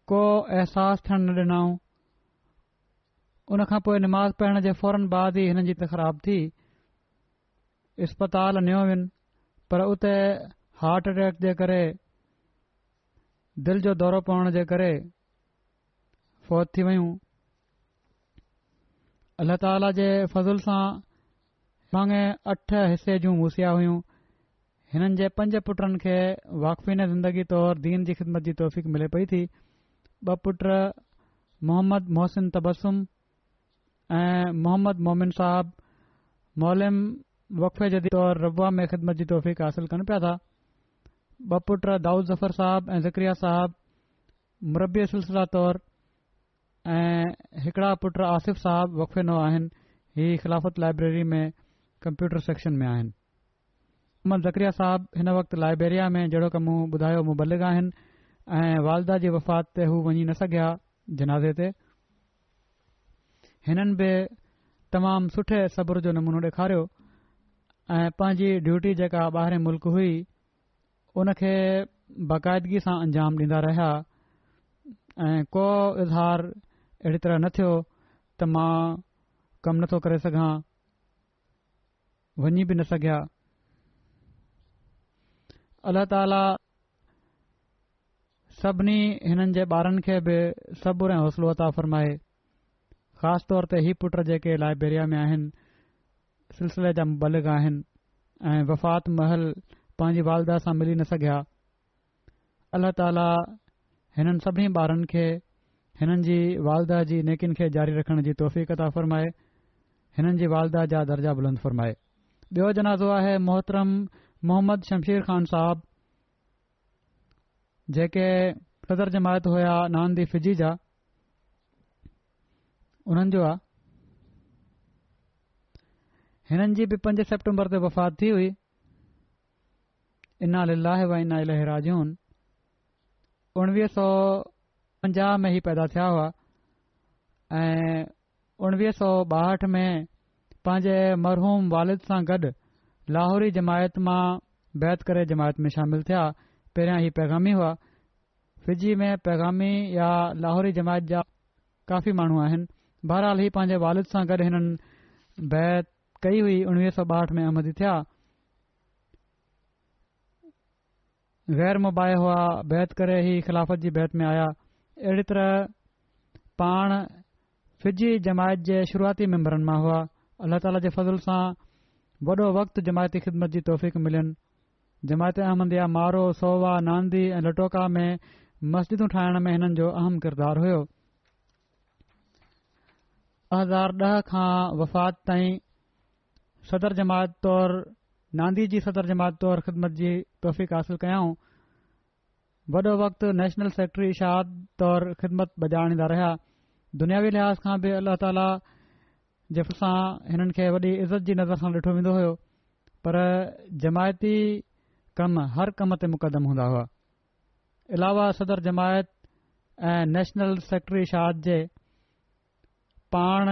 को अहसास थियण न ॾिनऊं। उन खां पोइ निमाज़ पढ़ण जे फौरन बाद ई हिननि जी त ख़राब थी, इस्पताल नियो वियुनि पर उते हार्ट अटैक जे करे, दिल जो दौरो पवण जे करे फौत थी वयूं। अल्लाह ताला जे फज़ुल सां मांगे 8 हिसे जूं मूसिया हुयूं। हिननि जे 5 पुटनि खे वाक़फ़ीन ज़िंदगी तौर दीन जी ख़िदमत जी तौफ़ीक़ मिले पई थी। 2 पुट मोहम्मद मोहसिन तबस्सुम ऐं मोहम्मद मोमिन साहब मौलम वक़फ़े जदीद तौर रबवा में ख़िदमत जी तौफ़ीक़ हासिल कनि पिया था। 2 पुट दाऊद ज़फ़र साहब ऐं ज़करिया साहब मुरबी सिलसिला तौर ऐं हिकड़ा पुट आसिफ़ साहब वक़फ़े नौ आहिनि। ही ख़िलाफ़त लाइब्रेरी में कंप्यूटर सेक्शन में आहिनि। मोहम्मद ज़करिया साहब हिन वक़्तु लाइब्रेरिया में जहिड़ो की मूं ॿुधायो मुबलिग आहिनि ऐं वालदा जी वफ़ात ते हू वञी न सघिया जनाज़े ते। हिननि बि तमामु सुठे सब्र जो नमूनो ॾेखारियो ऐं पंहिंजी ड्यूटी जेका ॿाहिरि मुल्क हुई उन खे बाक़ाइदगी सां अंजाम ॾींदा रहिया ऐं को इज़हार अहिड़ी तरह न थियो त मां कमु नथो करे सघां, वञी बि न सघिया। अल्लाह ताला सभिनी हिननि जे ॿारनि खे बि सब्र ऐं हौसलो अता फ़रमाए। ख़ासि तौर ते ही पुट जेके लाइब्रेरिया में आहिनि सिलसिले जा मुबलिग आहिनि ऐं वफ़ात महल पंहिंजी वालदा सां मिली न सघिया। अल्लाह ताला हिननि सभिनी ॿारनि खे हिननि जी वालदा जी नेकिन खे जारी रखण जी तौफ़ीक़ अता फ़रमाए, हिननि जी वालदा जा दर्जा बुलंद फ़रमाए। ॿियो जनाज़ो आहे मोहतरम मोहम्मद शमशीर ख़ान साहब, जेके सदर जमायत हुया नांदी फिजी जा। उन्हनि जो आहे हिननि जी बि 5 सेप्टेम्बर ते वफ़ात थी हुई। इन्ना लिल्लाहि व इन्ना इलैहि राजिऊन। 1950 में ही पैदा थिया हुआ ऐं 1962 में पंहिंजे मरहूम वालिद सां गॾु लाहौरी जमायत मां बैत करे जमायत में शामिल थिया। पहिरियां ही पैगामी हुआ। फिजी में पैगामी या लाहौरी जमायत जा काफ़ी माण्हू आहिनि। बहरहाल ही पंहिंजे वालिद सां गॾु हिननि बैत कई हुई। 1962 में अहमदी थिया। गैर मुबाह हुआ, बैत करे ही ख़िलाफ़त जी बैत में आया। अहिड़ी तरह पाण फिजी जमायत जे शुरूआती मेंबरनि मां हुआ। अल्लाह ताला जे फज़ल सां वॾो वक़्तु जमायती ख़िदमत जी तौफ़ीक़ मिलियनि। जमायत अहमदिया मारो, सोवा, नांदी ऐं लटोका में मस्जिदूं ठाहिण में हिननि जो अहम किरदारु हुयो। 2010 खां वफ़ात ताईं सदर जमायत तौरु नांदी जी सदर जमायत तौरु ख़िदमत जी तौफ़ीक़ हासिल कयाऊं। वॾो वक़्तु नेशनल सेक्रेटरी इशाद तौरु ख़िदमत बजाणींदा रहिया। दुनियावी लिहाज़ खां बि अल्लाह ताला जे सां हिननि खे वॾी इज़त जी नज़र सां ॾिठो वेंदो हुयो, पर जमायती कम हर कम ते मुक़दम हूंदा हुआ। अलावा सदर जमायत ऐं नेशनल सेक्रेटरी इशाद जे पाण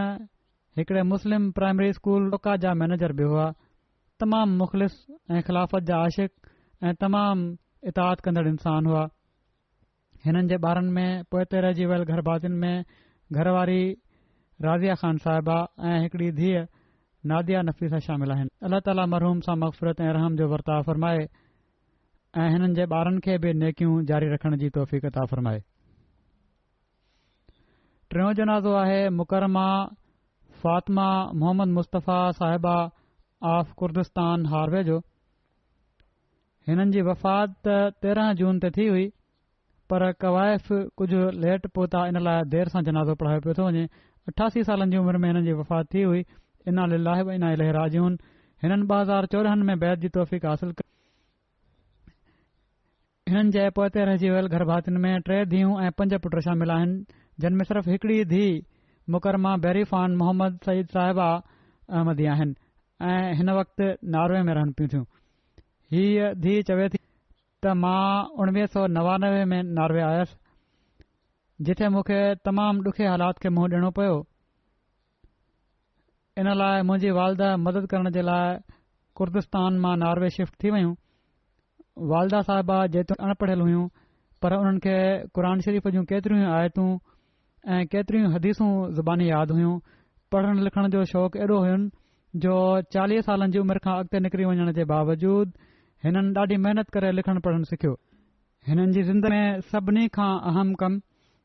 हिकिड़े मुस्लिम प्राइमरी स्कूल टोका जा मैनेजर बि हुआ। तमामु मुख़लिस ऐं ख़िलाफ़त जा आशिक़ ऐं तमामु इताअत कंदड़ इंसान हुआ। हिननि जे ॿारनि में पोइते रहिजी वियल घरबातियुनि में घरवारी राज़िया ख़ान साहिबा ऐं हिकिड़ी धीअ नादिया नफ़ीसा शामिल आहिनि। अल्लाह ताला मरहूम सां मग़फ़िरत ऐं रहम जो वर्ताव फ़रमाए ऐं हिननि जे ॿारनि खे बि नेकियूं जारी रखण जी तौफ़ीक़ अता फ़रमाए। टियों जनाज़ो आहे मुकरमा फ़ातिमा मोहम्मद मुस्तफ़ा साहिबा ऑफ कुर्दिस्तान हारवे जो। हिननि जी वफ़ात 13 जून ते थी हुई, पर कवाइफ़ कुझु लेट पहुता, इन लाइ देर सां जनाज़ो पढ़ायो पियो थो वञे। 88 सालनि जी उमिरि में हिननि जी वफ़ात थी हुई। इन्ना लिल्लाहि व इन्ना इलैहि राजिऊन। हिननि 2014 में बैत जी तौफ़ीक़ हासिल कई। हिननि जे पोइते रहिजी वियल घरभातियुनि में 3 धीअरूं ऐं 5 पुट शामिल आहिनि, जिन में सिर्फ़ हिकिड़ी धीउ मुकरमा बेरीफ़ान मोहम्मद सईद साहिबा अहमदी आहिनि ऐं हिन वक़्तु नारवे में रहनि पियूं थियूं। हीअ धीउ चवे थी त मां 1999 में नारवे आयसि, जिथे मूंखे तमामु ॾुखे हालात खे मुंहुं ॾियणो पियो। इन लाइ मुंहिंजी वालदा मदद करण जे लाइ कुर्दिस्तान मां नारवे शिफ्ट थी वयूं। वालदा साहिबा जेतिरो अणपढ़ियल हुयूं, पर उन्हनि खे क़ुर शरीफ़ जूं केतिरियूं आयतूं ऐं केतिरियूं हदीसूं ज़ुबानी यादि हुयूं। पढ़ण लिखण जो शौक़ु एॾो हुयुनि जो 40 सालनि जी उमिरि खां अॻिते निकिरी वञण जे बावजूद हिननि ॾाढी महिनत करे लिखणु पढ़णु सिखियो। हिननि जी ज़िंदगी में सभिनी खां अहम कमु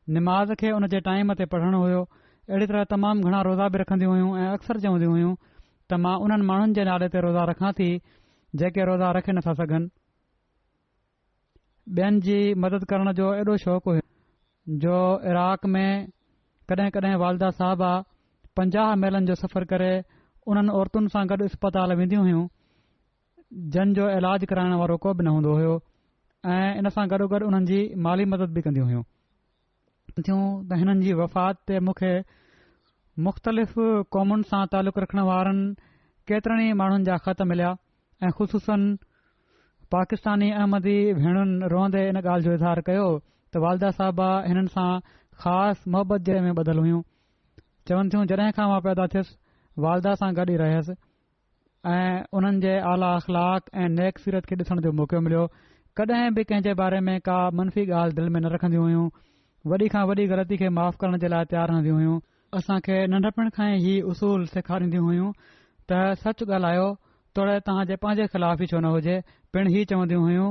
निमाज़ खे उन जे टाइम ते पढ़णु हुयो। अहिड़ी तरह तमामु घणा रोज़ा बि रखंदियूं हुयूं ऐं अक्सर चवंदियूं हुयूं त मां उन्हनि माण्हुनि जे नाले ते रोज़ा रखां थी जेके रोज़ा रखे नथा सघनि। ॿियनि जी मदद करण जो एॾो शौक़ु हुयो जो इराक़ में कॾहिं कॾहिं वालदा साहिबा 50 मीलनि जो सफ़र करे उन्हनि औरतुनि सां गॾु अस्पताल वेंदियूं हुयूं जन जो इलाज कराइण वारो को बि न हूंदो हुयो ऐं इन सां गॾोगॾु उन्हनि जी माली मदद बि कंदियूं हुयूं। त हिननि जी वफ़ात ते मूंखे मुख़्तलिफ़ क़ौमुनि सां तालुक़ रखण वारनि केतिरनि ई माण्हुनि जा ख़त मिलिया ऐं ख़ुसूसन पाकिस्तानी अहमदी भेणुनि रोंदे इन ॻाल्हि जो इज़हार कयो त वालदा साहिबा हिननि सां ख़ासि मोहबत जे में ॿधल हुयूं। चवनि थियूं जॾहिं खां मां पैदा थियसि वालदा सां गॾु ई रहियसि ऐं उन्हनि जे आला अख़लाक ऐं नेक सीरत खे ॾिसण जो मौक़ो मिलियो। कॾहिं बि कंहिं जे बारे में का मनफ़ी ॻाल्हि दिलि में न रखंदियूं हुयूं। वॾी खां वॾी ग़लती खे माफ़ करण जे लाइ तयारु रहंदियूं हुयूं। असांखे नंढपण खां ई ही उसूल सेखारींदियूं हुयूं त सच ॻाल्हायो तोड़े तव्हांजे पंहिंजे ख़िलाफ़ ई छो न हुजे। पिण ही चवंदियूं हुयूं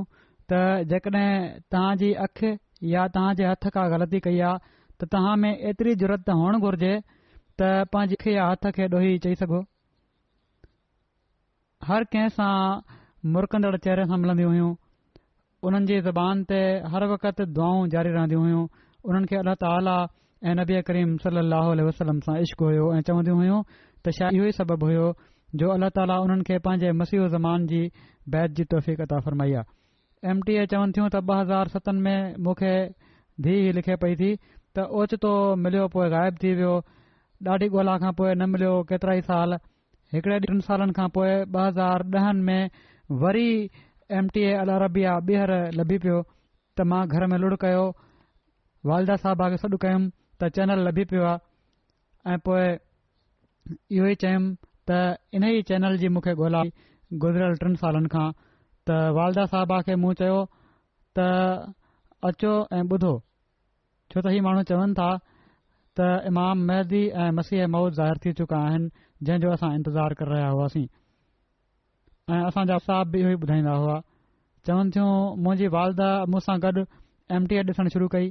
त जेकॾहिं तव्हांजी अखि या तव्हांजे हथ का ग़लती कई आहे त तव्हां में एतिरी ज़रूरत हुअणु घुर्जे त पंहिंजी अखि या हथ खे ॾोही चई सघो। हर कंहिं सां मुरकंदड़ चेहरे सां मिलंदियूं हुयूं। उन्हनि जी ज़बान ते हर वक़्तु दुआऊं जारी रहंदियूं हुयूं। उन्हनि खे अल्लाह ताला ऐं नबी करीम सल्लल्लाहु अलैहि वसल्लम सां इश्क हुयो ऐं चवंदियूं हुयूं त शायदि इहो ई सबबु हुयो जो अल्लाह ताला उन्हनि खे पंहिंजे मसीह ज़मान जी बैत जी तौफ़ीक़ अता फ़रमाई आहे। MTA चवनि थियूं त 2007 में मूंखे धीउ लिखे पई थी त ओचितो मिलियो पोइ ग़ाइब थी वियो। ॾाढी ॻोल्हा खां पोइ न मिलियो। केतिरा ई साल, हिकिड़े 3 सालनि खां पोइ 2010 में वरी MTA अल अरबिया ॿीहर लभी पियो त मां घर में लुड़ कयो, वालदा साहिबा खे सॾु कयुमि त चैनल लभी पियो आहे ऐं पोइ इहो ई चयुमि त इन ई चैनल जी मूंखे ॻोल्हा गुज़िरियल 3 सालनि खां। त वालदा साहिबा खे मूं चयो त अचो ऐं ॿुधो, छो त ही माण्हू चवनि था त इमाम महदी ऐं मसीह मौद ज़ाहिर थी चुका आहिनि जंहिंजो असां इंतज़ारु करे रहिया हुआसीं ऐं असांजा साहिब बि इहो ई ॿुधाईंदा हुआ। चवनि थियूं मुंहिंजी वालदा मूंसां गॾु MTA ॾिसणु शुरू कई।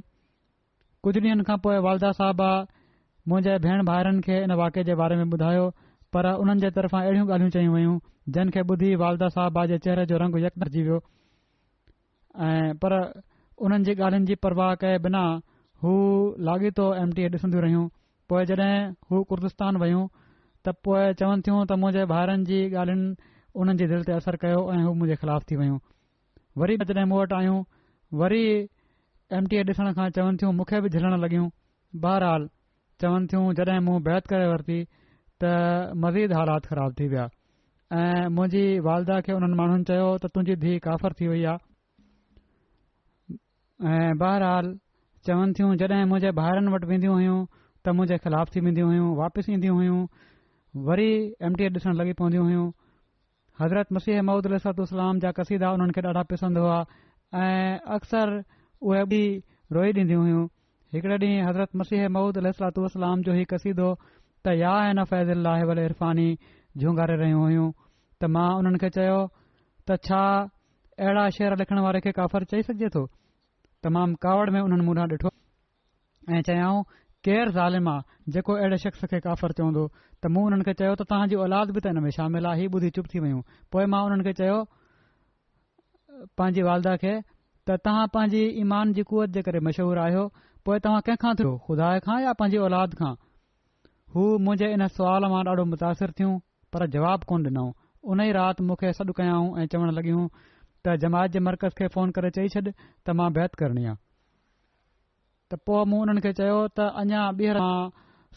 कुझु ॾींहंनि खां पोइ वालदा साहिबा मुंहिंजे भेण भाइरनि खे इन वाक़े जे बारे में ॿुधायो, पर उन्हनि जे तरफ़ां अहिड़ियूं ॻाल्हियूं चयूं वयूं जिन खे ॿुधी वालदा साहिबा जे चेहरे जो रंग यकदमि थी वियो ऐं पर उन्हनि जी ॻाल्हियुनि जी परवाह कए बिना हू लाॻीतो MTA ॾिसंदियूं रहियूं। पोइ जॾहिं हू कुर्दिस्तान वयूं त पोइ चवनि थियूं त मुंहिंजे भाइरनि जी ॻाल्हियुनि उन्हनि जी दिलि ते असरु कयो ऐं हू मुंहिंजे ख़िलाफ़ थी वयूं। वरी जॾहिं मूं वटि आयूं वरी MTA ॾिसण खां चवनि थियूं मूंखे बि झिलण लॻियूं। बहरहाल चवनि थियूं जॾहिं मूं बैत करे वरिती त मज़ीद हालात ख़राब थी विया ऐं मुंहिंजी वालदा खे उन्हनि माण्हुनि चयो त तुंहिंजी धीउ काफ़र थी वई आहे ऐं बहरहाल चवनि थियूं जॾहिं मुंहिंजे भाइरनि वटि वेंदियूं हुयूं त मुंहिंजे ख़िलाफ़ थी वेंदियूं हुयूं, वापसि ईंदियूं हुयूं, वरी MTA ॾिसणु लॻी पवंदियूं हुयूं। हज़रत मसीह मऊद अलैहिस्सलाम जा क़सीदा उन्हनि खे ॾाढा पसंदि हुआ ऐं अक्सर उहे बि रोई ॾींदियूं हुयूं। हिकिड़े ॾींहुं हज़रत मसीह मऊद अलैहिस्सलाम जो ही क़सीदो त या न फैज़िल्लाह वल इरफ़ानी झूंगारे रहियूं हुयूं त मां उन्हनि खे चयो त छा अहिड़ा शेर लिखण वारे खे काफ़र चई सघिजे थो। तमामु कावड़ में उन्हनि मूं ॾांहुं ॾिठो ऐं चयाऊं केरु ज़ालिम आहे जेको अहिड़े शख़्स खे काफ़र चवंदो। त मूं उन्हनि खे चयो त तव्हांजी औलाद बि त हिन में शामिल आहे। हीउ ॿुधी चुप थी वयूं। पोइ मां उन्हनि खे चयो पंहिंजी वालदा खे त तव्हां पंहिंजी ईमान जी कुवत जे करे मशहूरु आहियो, पोइ तव्हां कंहिंखां थियो, ख़ुदा खां या पंहिंजी औलाद खां। हू मुंहिंजे इन सुवाल मां ॾाढो मुतासिर थियूं पर जवाबु कोन ॾिनऊं। उन ई राति मूंखे सॾु कयाऊं ऐं चवणु लॻियूं त जमायत जे मर्कज़ खे फ़ोन करे चई छॾ त मां बैत करणी आहे। त पोइ मूं उन्हनि खे चयो त अञा ॿीहर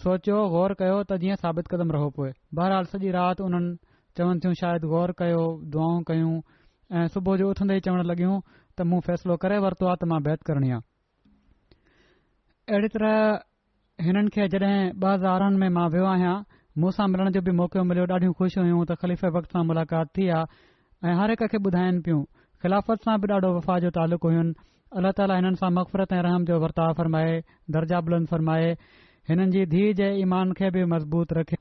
सोचियो, गौर कयो त जीअं साबित क़दम रहो पोइ। बहरहाल सॼी राति उन्हनि चवनि थियूं शायदि गौर कयो, दुआऊं कयूं ऐं सुबुह जो उथंदे ई चवणु लॻियूं त मूं फ़ैसिलो करे वरितो आहे त मां बैत करणी आहे। अहिड़ी तरह हिननि खे जॾहिं 2000 में मां वियो आहियां, मूंसां मिलण जो बि मौक़ो मिलियो। ॾाढियूं ख़ुशि हुयूं त ख़लीफ़े वक़्त सां मुलाक़ात थी आहे ऐं हर हिक खे ॿुधाइनि पियूं। ख़िलाफ़त सां बि ॾाढो वफ़ा जो तालुक़ु हुयुनि। अल्लाह ताला हिननि सां मग़फ़िरत ऐं रहम जो वर्ताव फ़रमाए, दर्जा बुलंद फ़रमाए, हिननि जी धीउ जे ईमान खे बि मज़बूत रखे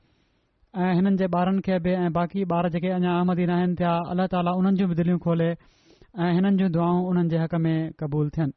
ऐं हिननि जे ॿारनि खे बि ऐं बाक़ी ॿार जेके अञा आमदी न आहिनि थिया, अल्लाह ताला उन्हनि जूं बि दिलियूं खोले ऐं हिननि जूं दुआऊं उन्हनि जे हक़ में क़बूल थियनि।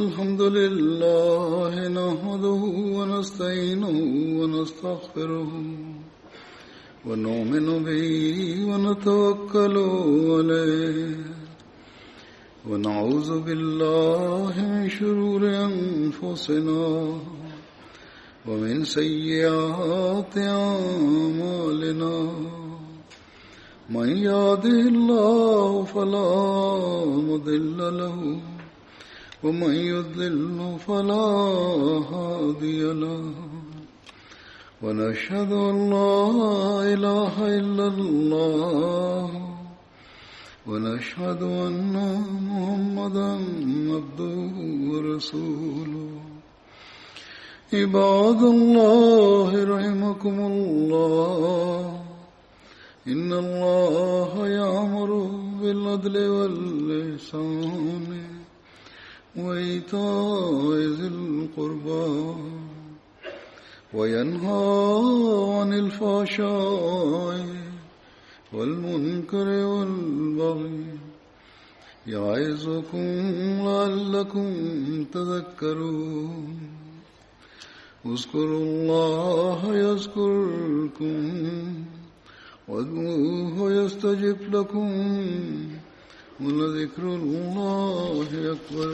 الحمد لله نحمده ونستعينه ونستغفره ونؤمن به ونتوكل عليه ونعوذ بالله من شرور أنفسنا ومن سيئات أعمالنا من يهده الله فلا مضل له ومن يضلل فلا هادي له ونشهد أن لا إله إلا الله ونشهد أن محمدا عبده ورسوله عباد الله رحمكم الله إن الله يأمر بالعدل والإحسان وإيتاء ذي القربى وينهى عن الفحشاء والمنكر والبغي يعظكم لعلكم تذكرون اذكروا الله يذكركم وادعوه يستجب لكم ولذكر الله أكبر